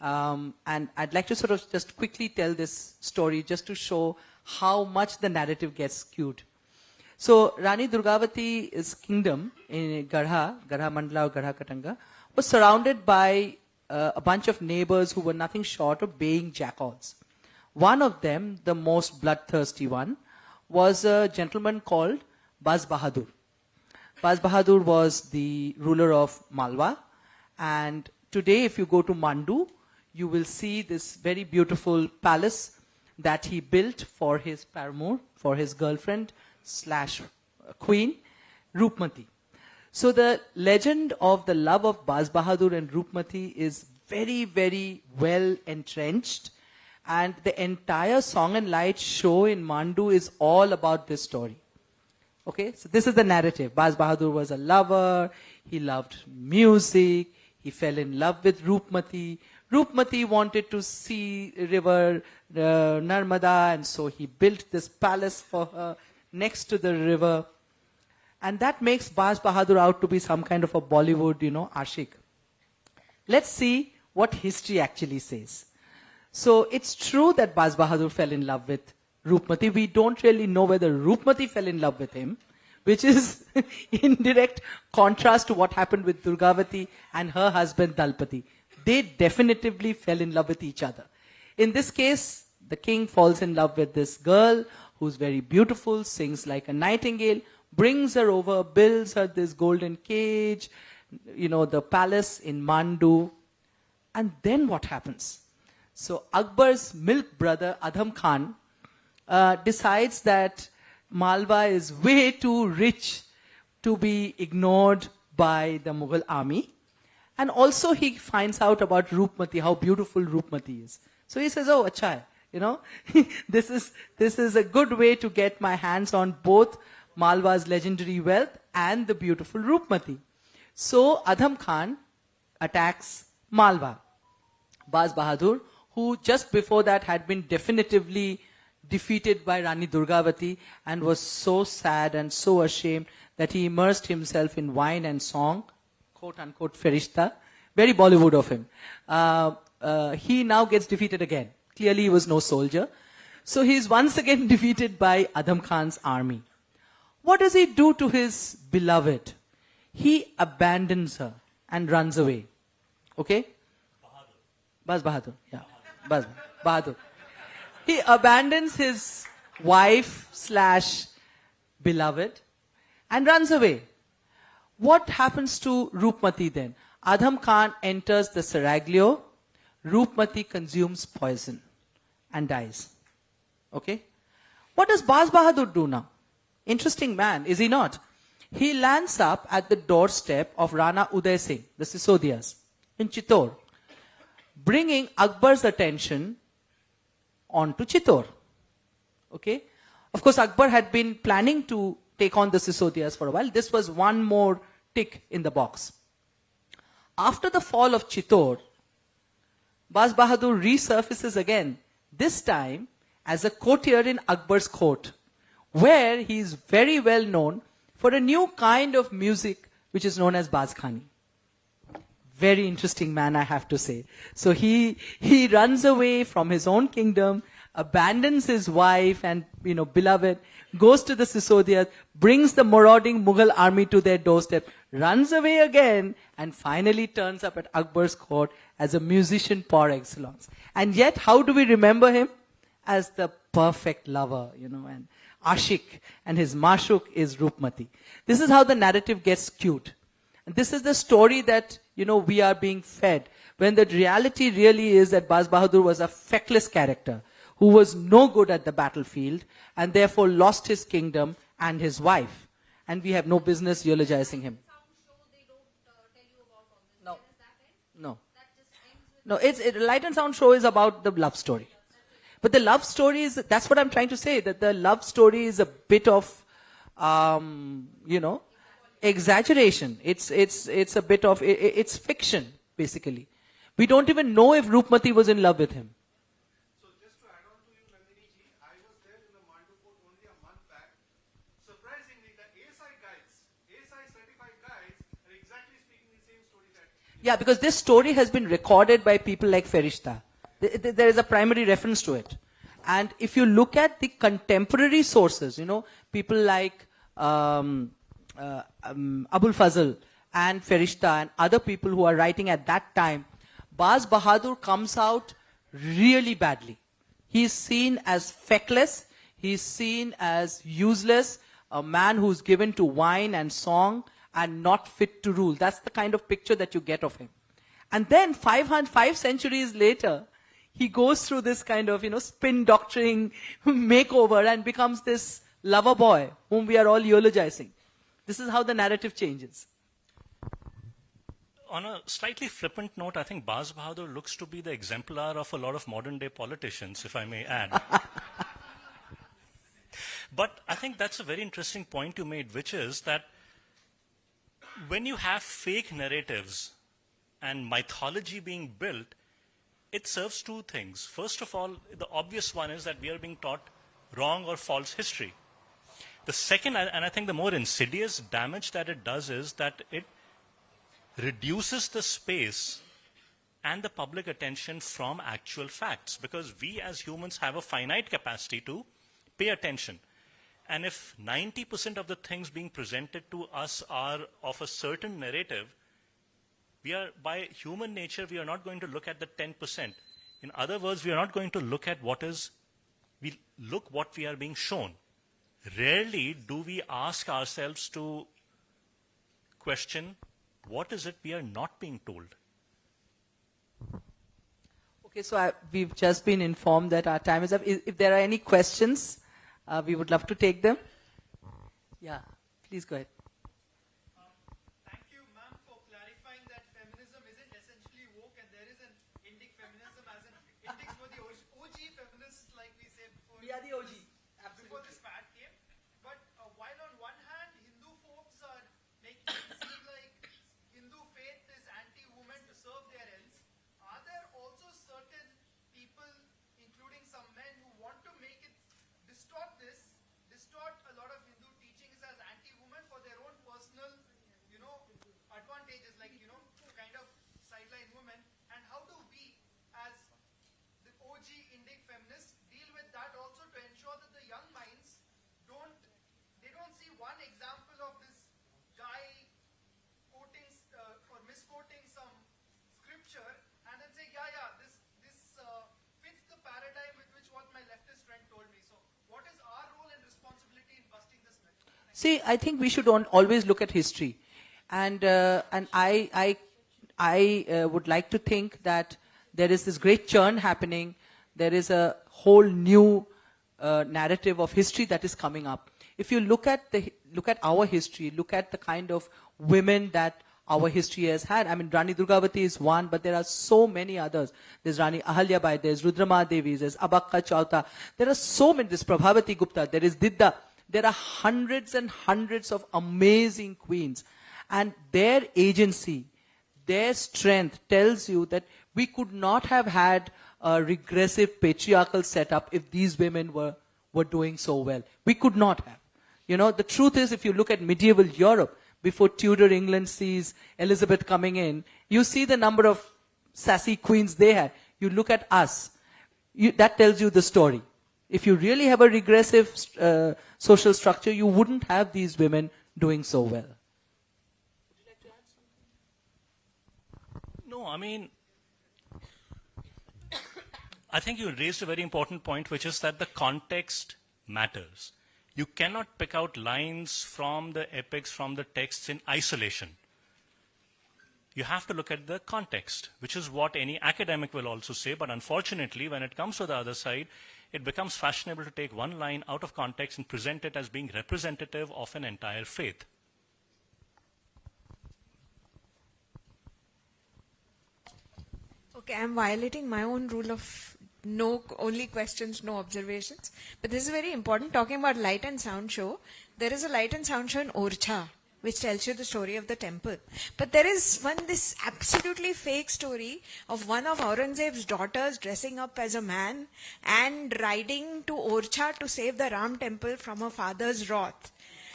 And I'd like to sort of just quickly tell this story just to show how much the narrative gets skewed. So, Rani Durgavati's kingdom in Garha Mandala or Garha Katanga, was surrounded by a bunch of neighbors who were nothing short of baying jackals. One of them, the most bloodthirsty one, was a gentleman called Baz Bahadur. Baz Bahadur was the ruler of Malwa, and today if you go to Mandu, you will see this very beautiful palace that he built for his paramour, for his girlfriend / queen, Roopmati. So the legend of the love of Baz Bahadur and Roopmati is very, very well entrenched. And the entire Song and Light show in Mandu is all about this story. Okay, so this is the narrative. Baz Bahadur was a lover. He loved music. He fell in love with Roopmati. Roopmati wanted to see river Narmada, and so he built this palace for her next to the river. And that makes Baz Bahadur out to be some kind of a Bollywood, ashik. Let's see what history actually says. So it's true that Baz Bahadur fell in love with Roopmati. We don't really know whether Roopmati fell in love with him, which is in direct contrast to what happened with Durgavati and her husband Dalpati. They definitively fell in love with each other. In this case, the king falls in love with this girl who's very beautiful, sings like a nightingale, brings her over, builds her this golden cage, the palace in Mandu. And then what happens? So Akbar's milk brother, Adham Khan, decides that Malwa is way too rich to be ignored by the Mughal army. And also he finds out about Roopmati, how beautiful Roopmati is. So he says, oh, acha hai, this is a good way to get my hands on both Malwa's legendary wealth and the beautiful Roopmati. So Adham Khan attacks Malwa. Baz Bahadur, who just before that had been definitively defeated by Rani Durgavati and was so sad and so ashamed that he immersed himself in wine and song, quote unquote Ferishta, very Bollywood of him. He now gets defeated again. Clearly he was no soldier. So he is once again defeated by Adham Khan's army. What does he do to his beloved? He abandons her and runs away. Okay? Baz Bahadur. Yeah. Baz Bahadur. He abandons his wife / beloved and runs away. What happens to Roopmati then? Adham Khan enters the seraglio. Roopmati consumes poison and dies. Okay? What does Baz Bahadur do now? Interesting man, is he not? He lands up at the doorstep of Rana Uday Singh, the Sisodias, in Chittor, bringing Akbar's attention onto Chittor. Okay? Of course, Akbar had been planning to take on the Sisodias for a while. This was one more tick in the box. After the fall of Chittor, Baz Bahadur resurfaces again, this time as a courtier in Akbar's court, where he is very well known for a new kind of music which is known as Baz Khani. Very interesting man, I have to say. So he runs away from his own kingdom, abandons his wife and, beloved, goes to the Sisodias, brings the marauding Mughal army to their doorstep, runs away again, and finally turns up at Akbar's court as a musician par excellence. And yet, how do we remember him? As the perfect lover, and Ashik, and his Mashuk is Rupmati. This is how the narrative gets skewed. And this is the story that, we are being fed, when the reality really is that Baz Bahadur was a feckless character who was no good at the battlefield and therefore lost his kingdom and his wife. And we have no business eulogizing him. No. No. No, Light and Sound show is about the love story. But the love story is, that's what I'm trying to say, that the love story is a bit of, exaggeration. It's a bit of, it's fiction, basically. We don't even know if Rupmati was in love with him. So just to add on to you, Nandini ji, I was there in the Mandu Fort only a month back. Surprisingly, the ASI guides, ASI certified guides are exactly speaking the same story that... Yeah, because this story has been recorded by people like Ferishta. There is a primary reference to it. And if you look at the contemporary sources, people like Abul Fazl and Ferishta and other people who are writing at that time, Baz Bahadur comes out really badly. He is seen as feckless, he is seen as useless, a man who's given to wine and song and not fit to rule. That's the kind of picture that you get of him. And then 5 centuries later, he goes through this kind of, spin doctoring makeover and becomes this lover boy whom we are all eulogizing. This is how the narrative changes. On a slightly flippant note, I think Baz Bahadur looks to be the exemplar of a lot of modern day politicians, if I may add. But I think that's a very interesting point you made, which is that when you have fake narratives and mythology being built, it serves two things. First of all, the obvious one is that we are being taught wrong or false history. The second, and I think the more insidious damage that it does, is that it reduces the space and the public attention from actual facts, because we as humans have a finite capacity to pay attention. And if 90% of the things being presented to us are of a certain narrative, we are, by human nature, we are not going to look at the 10%. In other words, we are not going to look at what we are being shown. Rarely do we ask ourselves to question, what is it we are not being told? Okay, so we've just been informed that our time is up. If there are any questions, we would love to take them. Yeah, please go ahead. Thank you, ma'am, for clarifying that feminism isn't essentially woke and there is an Indic feminism as an Indics were the OG feminists, like we said before. We are the OG. Before this fad came. But while on one hand, Hindu folks are making it seem like Hindu faith is anti-woman to serve their ends, are there also certain people, including some men, who want to make it distort a lot of Hindu teachings as anti-woman for their own personal, advantages, like, kind of sideline women? And how do we, as the OG Indic feminists, deal with that also to ensure that the young minds don't see one example of this guy quoting or misquoting some scripture and then say, this fits the paradigm with which what my leftist friend told me. So what is our role and responsibility in busting this myth? See, I think we should always look at history. And I would like to think that there is this great churn happening. There is a whole new narrative of history that is coming up. If you look at our history, look at the kind of women that our history has had. I mean, Rani Durgavati is one, but there are so many others. There's Rani Ahalyabai, there's Rudrama Devi, there's Abakka Chauta. There are so many. There's Prabhavati Gupta, there is Didda. There are hundreds and hundreds of amazing queens. And their agency, their strength tells you that we could not have had a regressive patriarchal setup if these women were doing so well. We could not have. The truth is, if you look at medieval Europe, before Tudor England sees Elizabeth coming in, you see the number of sassy queens they had. You look at us. that tells you the story. If you really have a regressive social structure, you wouldn't have these women doing so well. No, I mean, I think you raised a very important point, which is that the context matters. You cannot pick out lines from the epics, from the texts in isolation. You have to look at the context, which is what any academic will also say. But unfortunately, when it comes to the other side, it becomes fashionable to take one line out of context and present it as being representative of an entire faith. Okay, I'm violating my own rule of no, only questions, no observations. But this is very important. Talking about light and sound show, there is a light and sound show in Orcha, which tells you the story of the temple. But there is this absolutely fake story of one of Aurangzeb's daughters dressing up as a man and riding to Orcha to save the Ram temple from her father's wrath.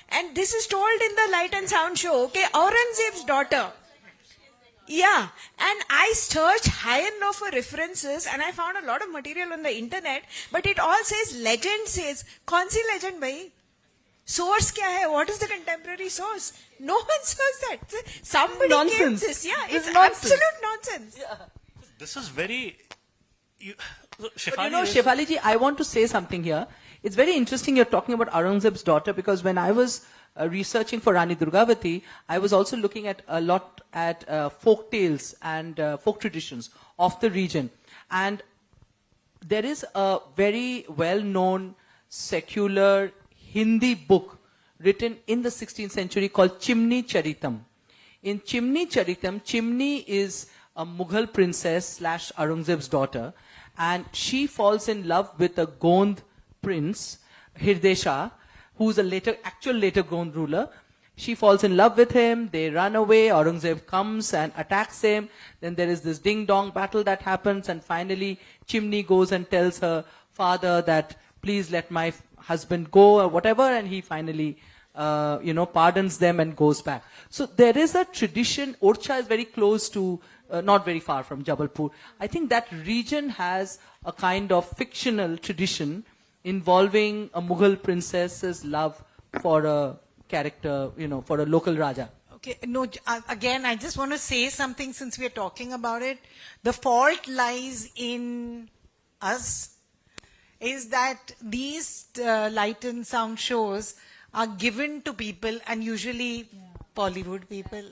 And this is told in the light and sound show, okay? Aurangzeb's daughter. Yeah, and I searched high enough for references and I found a lot of material on the internet, but it all says, legend says. Kaun si legend bhai? Source kya hai? What is the contemporary source? No one says that. Somebody Nonsense. gave this. Yeah, This it's is nonsense. absolute nonsense. Yeah. This is very... But Shefali is- Shefali ji, I want to say something here. It's very interesting you're talking about Aurangzeb's daughter, because when I was researching for Rani Durgavati, I was also looking at a lot at folk tales and folk traditions of the region. And there is a very well-known secular Hindi book written in the 16th century called Chimni Charitam. In Chimni Charitam, Chimni is a Mughal princess slash Aurangzeb's daughter, and she falls in love with a Gond prince, Hirde Shah, who's a actual later Gond ruler. She falls in love with him, they run away, Aurangzeb comes and attacks him, then there is this ding-dong battle that happens, and finally Chimni goes and tells her father that please let my husband go or whatever, and he finally pardons them and goes back. So there is a tradition. Orcha is very close to, not very far from Jabalpur. I think that region has a kind of fictional tradition involving a Mughal princess's love for a character, for a local Raja. Okay, no, again, I just want to say something since we're talking about it. The fault lies in us, is that these light and sound shows are given to people, and usually Bollywood people.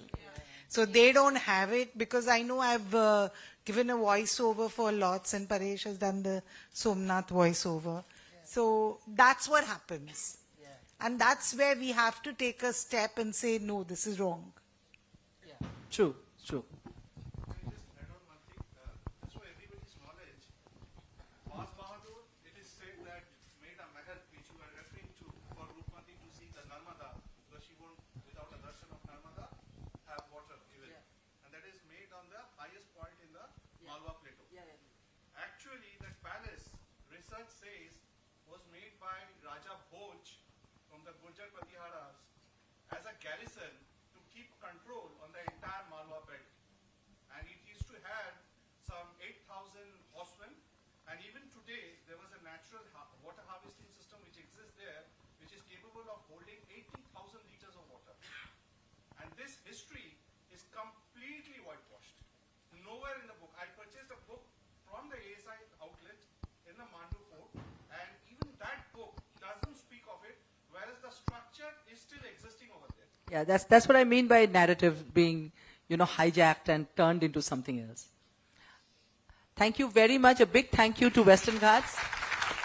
So they don't have it, because I know I've given a voiceover for lots, and Paresh has done the Somnath voiceover. So that's what happens. And that's where we have to take a step and say, no, this is wrong. True, true. Just add on one thing, just for everybody's knowledge, Bas Bahadur, it is said that made a mahal which you are referring to for Rupmati to see the Narmada, because she won't, without a darshan of Narmada, have water even. And that is made on the highest point in the Malwa plateau. Actually, that palace, research says, was made by Raja Bhoj from the Gurjar Pratiharas as a garrison to keep control on the entire Malwa belt. And it used to have some 8,000 horsemen, and even today there was a natural water harvesting system which exists there, which is capable of holding 80,000 liters of water. And this history is completely whitewashed. Nowhere in the book. I purchased a book from the ASI outlet in the Mandu Fort, and even that book doesn't speak of it, whereas the structure is still existing over there. Yeah, that's what I mean by narrative being, hijacked and turned into something else. Thank you very much. A big thank you to Western Ghats.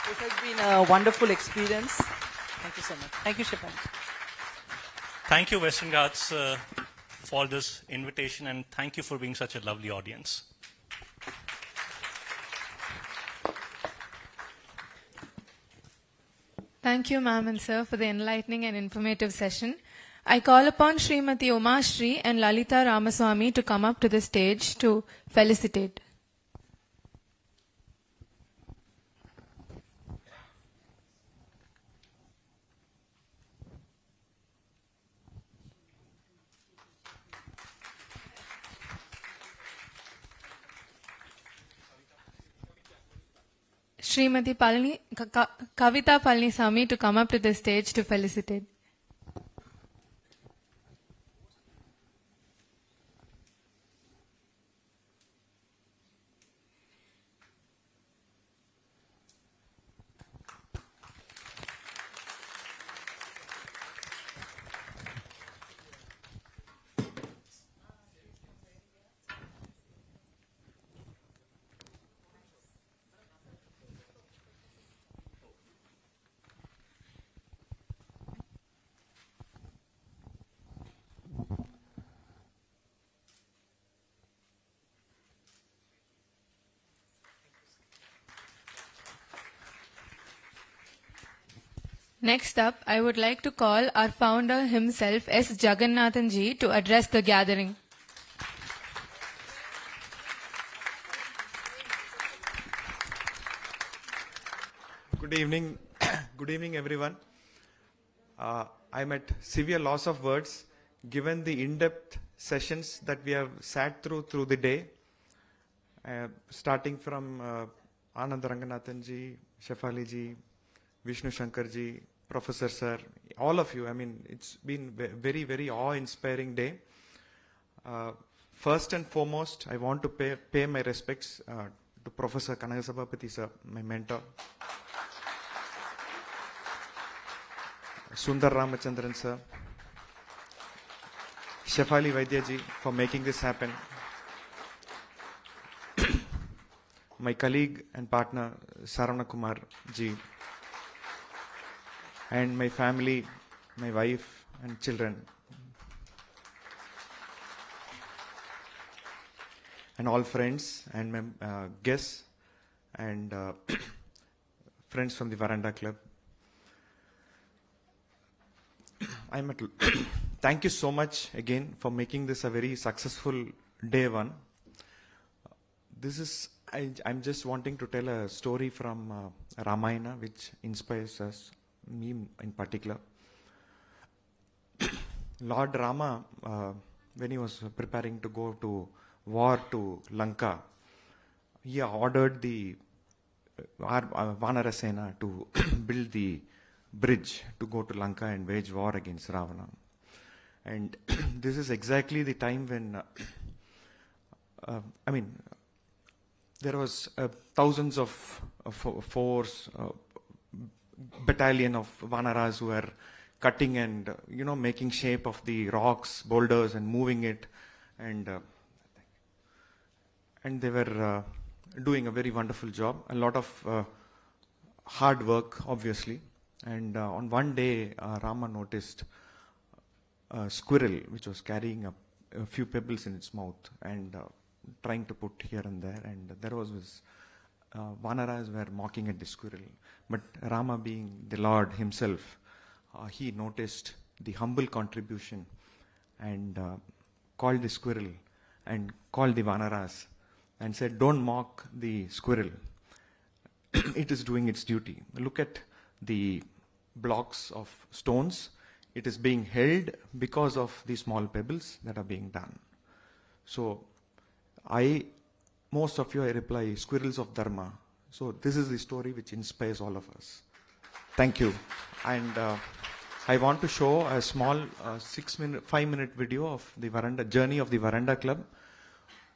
This has been a wonderful experience. Thank you so much. Thank you, Shefali. Thank you, Western Ghats, for this invitation, and thank you for being such a lovely audience. Thank you, ma'am and sir, for the enlightening and informative session. I call upon Srimati Uma Shri and Lalita Ramaswamy to come up to the stage to felicitate. Srimati Kavita Palanisamy to come up to the stage to felicitate. Next up, I would like to call our founder himself, S. Jagannathan ji, to address the gathering. Good evening. Good evening, everyone. I'm at severe loss of words given the in-depth sessions that we have sat through the day, starting from Anand Ranganathan ji, Shefali ji, Vishnu Shankar ji, Professor Sir, all of you. I mean, it's been a very, very awe-inspiring day. First and foremost, I want to pay my respects to Professor Kanagasabapati sir, my mentor. Sundar Ramachandran sir, Shefali Vaidya ji for making this happen. My colleague and partner Saravana Kumar ji, and my family, my wife and children, and all friends and my guests and friends from the Veranda Club. Thank you so much again for making this a very successful day one. I'm just wanting to tell a story from Ramayana which inspires us, me in particular. Lord Rama, when he was preparing to go to war to Lanka, he ordered the Vanarasena to build the bridge to go to Lanka and wage war against Ravana. And this is exactly the time when, there was thousands of force, battalion of Vanaras who were cutting and, making shape of the rocks, boulders and moving it. And they were doing a very wonderful job. A lot of hard work, obviously. And on one day, Rama noticed a squirrel which was carrying a few pebbles in its mouth and trying to put here and there. And there was this, Vanaras were mocking at the squirrel. But Rama, being the Lord himself, he noticed the humble contribution and called the squirrel and called the Vanaras and said, "Don't mock the squirrel. It is doing its duty. Look at the blocks of stones. It is being held because of the small pebbles that are being done." So most of you, I reply, squirrels of Dharma. So this is the story which inspires all of us. Thank you. And I want to show a small 5-minute video of the Veranda journey of the Veranda Club,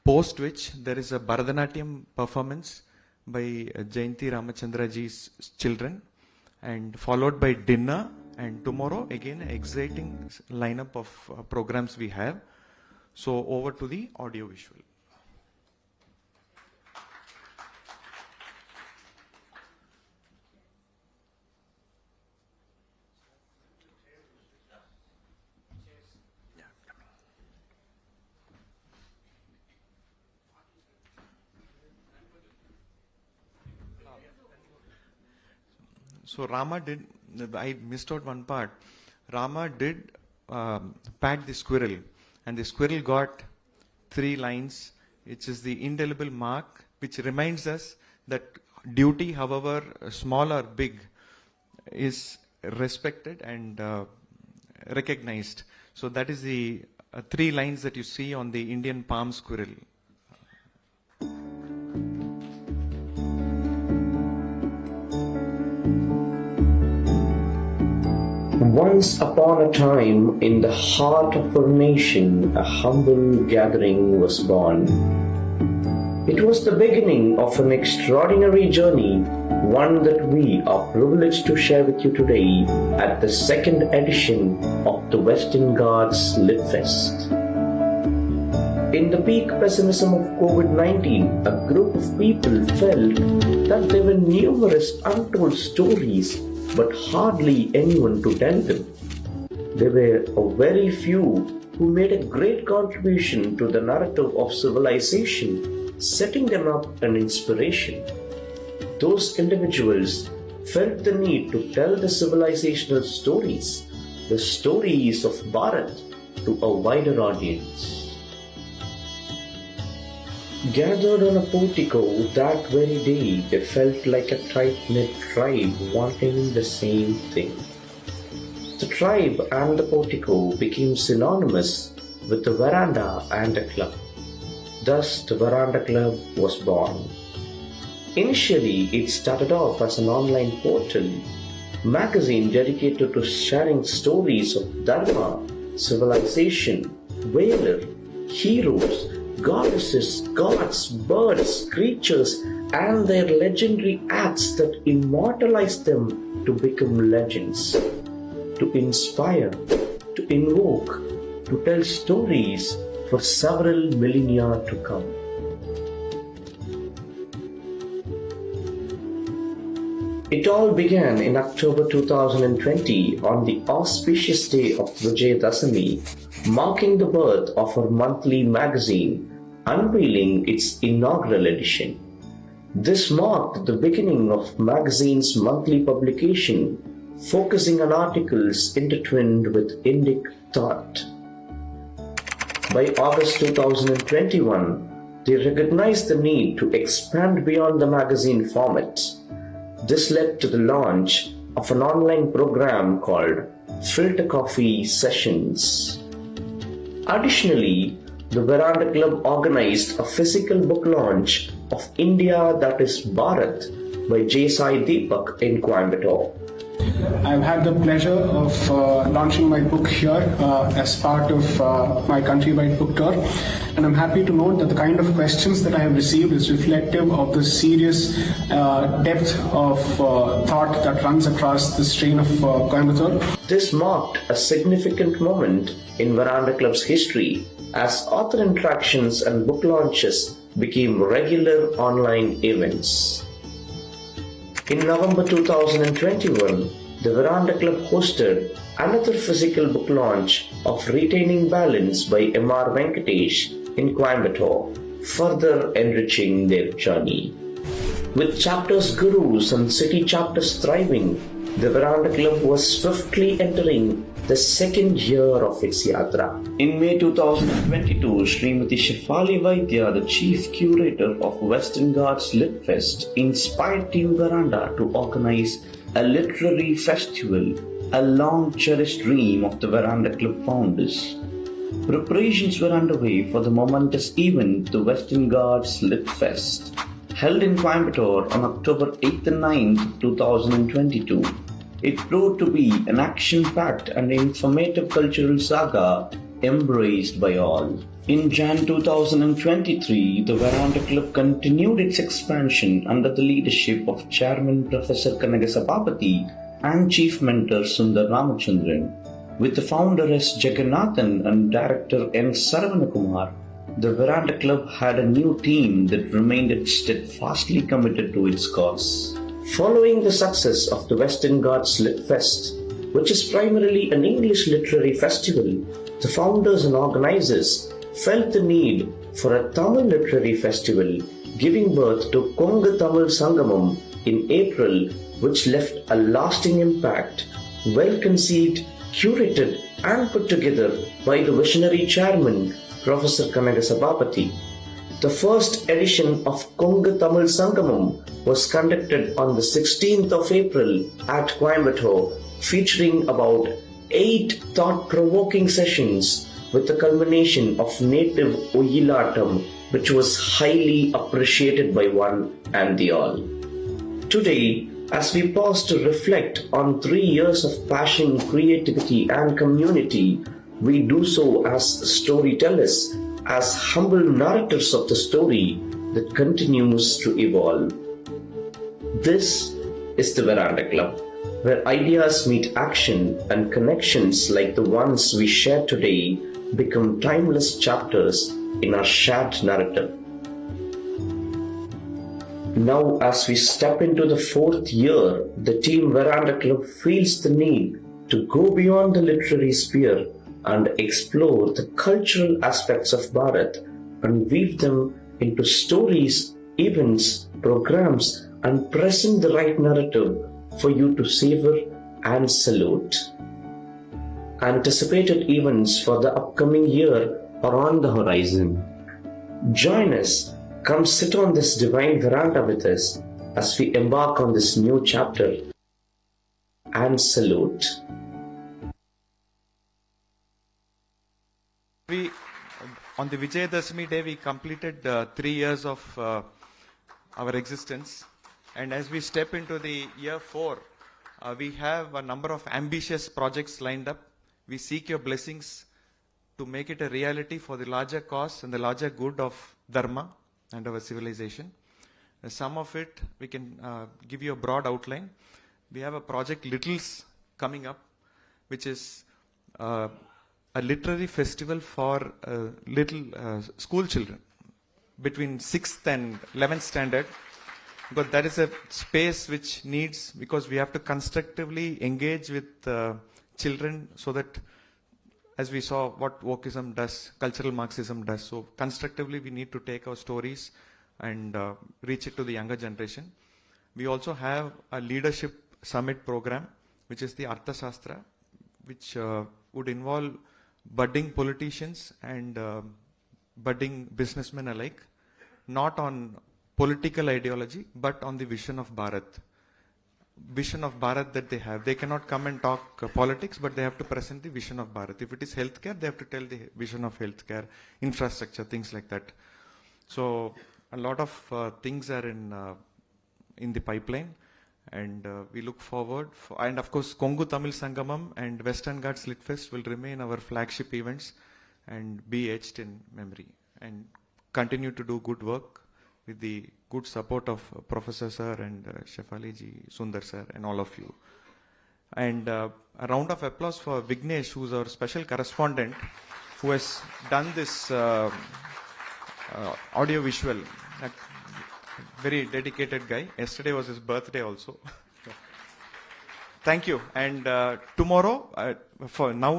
post which there is a Bharatanatyam performance by Jayanti Ramachandra ji's children, and followed by dinner, and tomorrow again exciting lineup of programs we have. So over to the audio visual. So Rama did, I missed out one part. Rama did pat the squirrel, and the squirrel got 3 lines, which is the indelible mark, which reminds us that duty, however small or big, is respected and recognized. So that is the 3 lines that you see on the Indian palm squirrel. Once upon a time, in the heart of our nation, a humble gathering was born. It was the beginning of an extraordinary journey, one that we are privileged to share with you today at the second edition of the Western Ghats Lit Fest. In the peak pessimism of COVID-19, a group of people felt that there were numerous untold stories, but hardly anyone to tell them. There were a very few who made a great contribution to the narrative of civilization, setting them up an inspiration. Those individuals felt the need to tell the civilizational stories, the stories of Bharat, to a wider audience. Gathered on a portico that very day, they felt like a tight-knit tribe wanting the same thing. The tribe and the portico became synonymous with the veranda and the club. Thus, the Veranda Club was born. Initially, it started off as an online portal, magazine dedicated to sharing stories of Dharma, civilization, valor, heroes, goddesses, gods, birds, creatures, and their legendary acts that immortalize them to become legends, to inspire, to invoke, to tell stories for several millennia to come. It all began in October 2020 on the auspicious day of Vijayadashami, marking the birth of our monthly magazine, unveiling its inaugural edition. This marked the beginning of magazine's monthly publication, focusing on articles intertwined with Indic thought. By August 2021, they recognized the need to expand beyond the magazine format. This led to the launch of an online program called Filter Coffee Sessions. Additionally, the Veranda Club organized a physical book launch of India That is Bharat by J. Sai Deepak in Coimbatore. I've had the pleasure of launching my book here as part of my countrywide book tour, and I'm happy to note that the kind of questions that I have received is reflective of the serious depth of thought that runs across the strain of Coimbatore. This marked a significant moment in Veranda Club's history as author interactions and book launches became regular online events. In November 2021, the Veranda Club hosted another physical book launch of Retaining Balance by M.R. Venkatesh in Coimbatore, further enriching their journey. With chapters gurus and city chapters thriving, the Veranda Club was swiftly entering the second year of its yatra. In May 2022, Srimati Shefali Vaidya, the chief curator of Western Ghats Lit Fest, inspired Team Veranda to organize a literary festival, a long-cherished dream of the Veranda Club founders. Preparations were underway for the momentous event, the Western Ghats Lit Fest, held in Coimbatore on October 8th and 9th, 2022. It proved to be an action-packed and informative cultural saga embraced by all. In Jan 2023, the Veranda Club continued its expansion under the leadership of Chairman Professor Kanagasabapati and Chief Mentor Sundar Ramachandran. With the founder S. Jagannathan and Director N. Saravanakumar, the Veranda Club had a new team that remained steadfastly committed to its cause. Following the success of the Western Ghats Lit Fest, which is primarily an English literary festival, the founders and organizers felt the need for a Tamil literary festival, giving birth to Konga Tamil Sangamam in April, which left a lasting impact, well conceived, curated and put together by the visionary chairman, Professor Kanagasabapati. The first edition of Konga Tamil Sangamam was conducted on the 16th of April at Coimbatore, featuring about 8 thought-provoking sessions with the culmination of native Oyilatam, which was highly appreciated by one and the all. Today, As we pause to reflect on 3 years of passion, creativity, and community, we do so as storytellers, as humble narrators of the story that continues to evolve. This is the Veranda Club, where ideas meet action and connections like the ones we share today become timeless chapters in our shared narrative. Now, as we step into the 4th year, the Team Veranda Club feels the need to go beyond the literary sphere and explore the cultural aspects of Bharat and weave them into stories, events, programs, and present the right narrative for you to savor and salute. Anticipated events for the upcoming year are on the horizon. Join us. Come sit on this divine veranda with us as we embark on this new chapter and salute. On the Vijayadashmi day, we completed 3 years of our existence. And as we step into the year 4, we have a number of ambitious projects lined up. We seek your blessings to make it a reality for the larger cause and the larger good of Dharma and our civilization. Some of it, we can give you a broad outline. We have a project Littles coming up, which is a literary festival for little school children between 6th and 11th standard. Because that is a space which needs, because we have to constructively engage with children so that, as we saw what wokeism does, cultural Marxism does, so constructively we need to take our stories and reach it to the younger generation. We also have a leadership summit program, which is the Artha Shastra, which would involve budding politicians and budding businessmen alike, not on political ideology, but on the vision of Bharat. Vision of Bharat that they have. They cannot come and talk politics, but they have to present the vision of Bharat. If it is healthcare, they have to tell the vision of healthcare, infrastructure, things like that. So a lot of things are in the pipeline, and we look forward. And of course, Kongu Tamil Sangamam and Western Ghats Lit Fest will remain our flagship events and be etched in memory and continue to do good work with the good support of Professor Sir and Shefali ji, Sundar Sir, and all of you. And a round of applause for Vignesh, who's our special correspondent, who has done this audio visual. A very dedicated guy. Yesterday was his birthday also. Thank you. And tomorrow,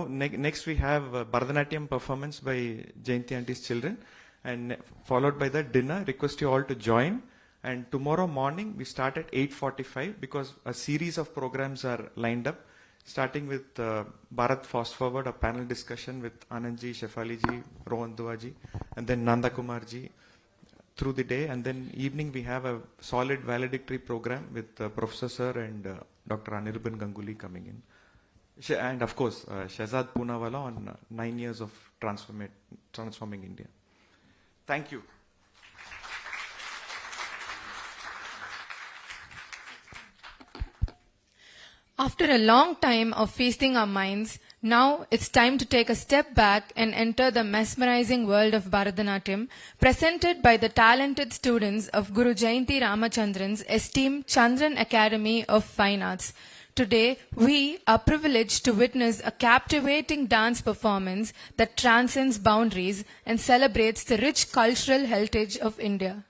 next we have Bharatanatyam performance by Jayanti Auntie's children, and followed by the dinner. Request you all to join. And tomorrow morning, we start at 8:45 because a series of programs are lined up, starting with Bharat Fast Forward, a panel discussion with Anandji, Shefali ji, Rohan Dua ji, and then Nanda Kumar ji through the day. And then evening, we have a solid valedictory program with Professor Sir and Dr. Anirban Ganguly coming in. And of course, Shehzad Poonawala on 9 years of transforming India. Thank you. After a long time of feasting our minds, now it's time to take a step back and enter the mesmerizing world of Bharatanatyam, presented by the talented students of Guru Jayanti Ramachandran's esteemed Chandran Academy of Fine Arts. Today, we are privileged to witness a captivating dance performance that transcends boundaries and celebrates the rich cultural heritage of India.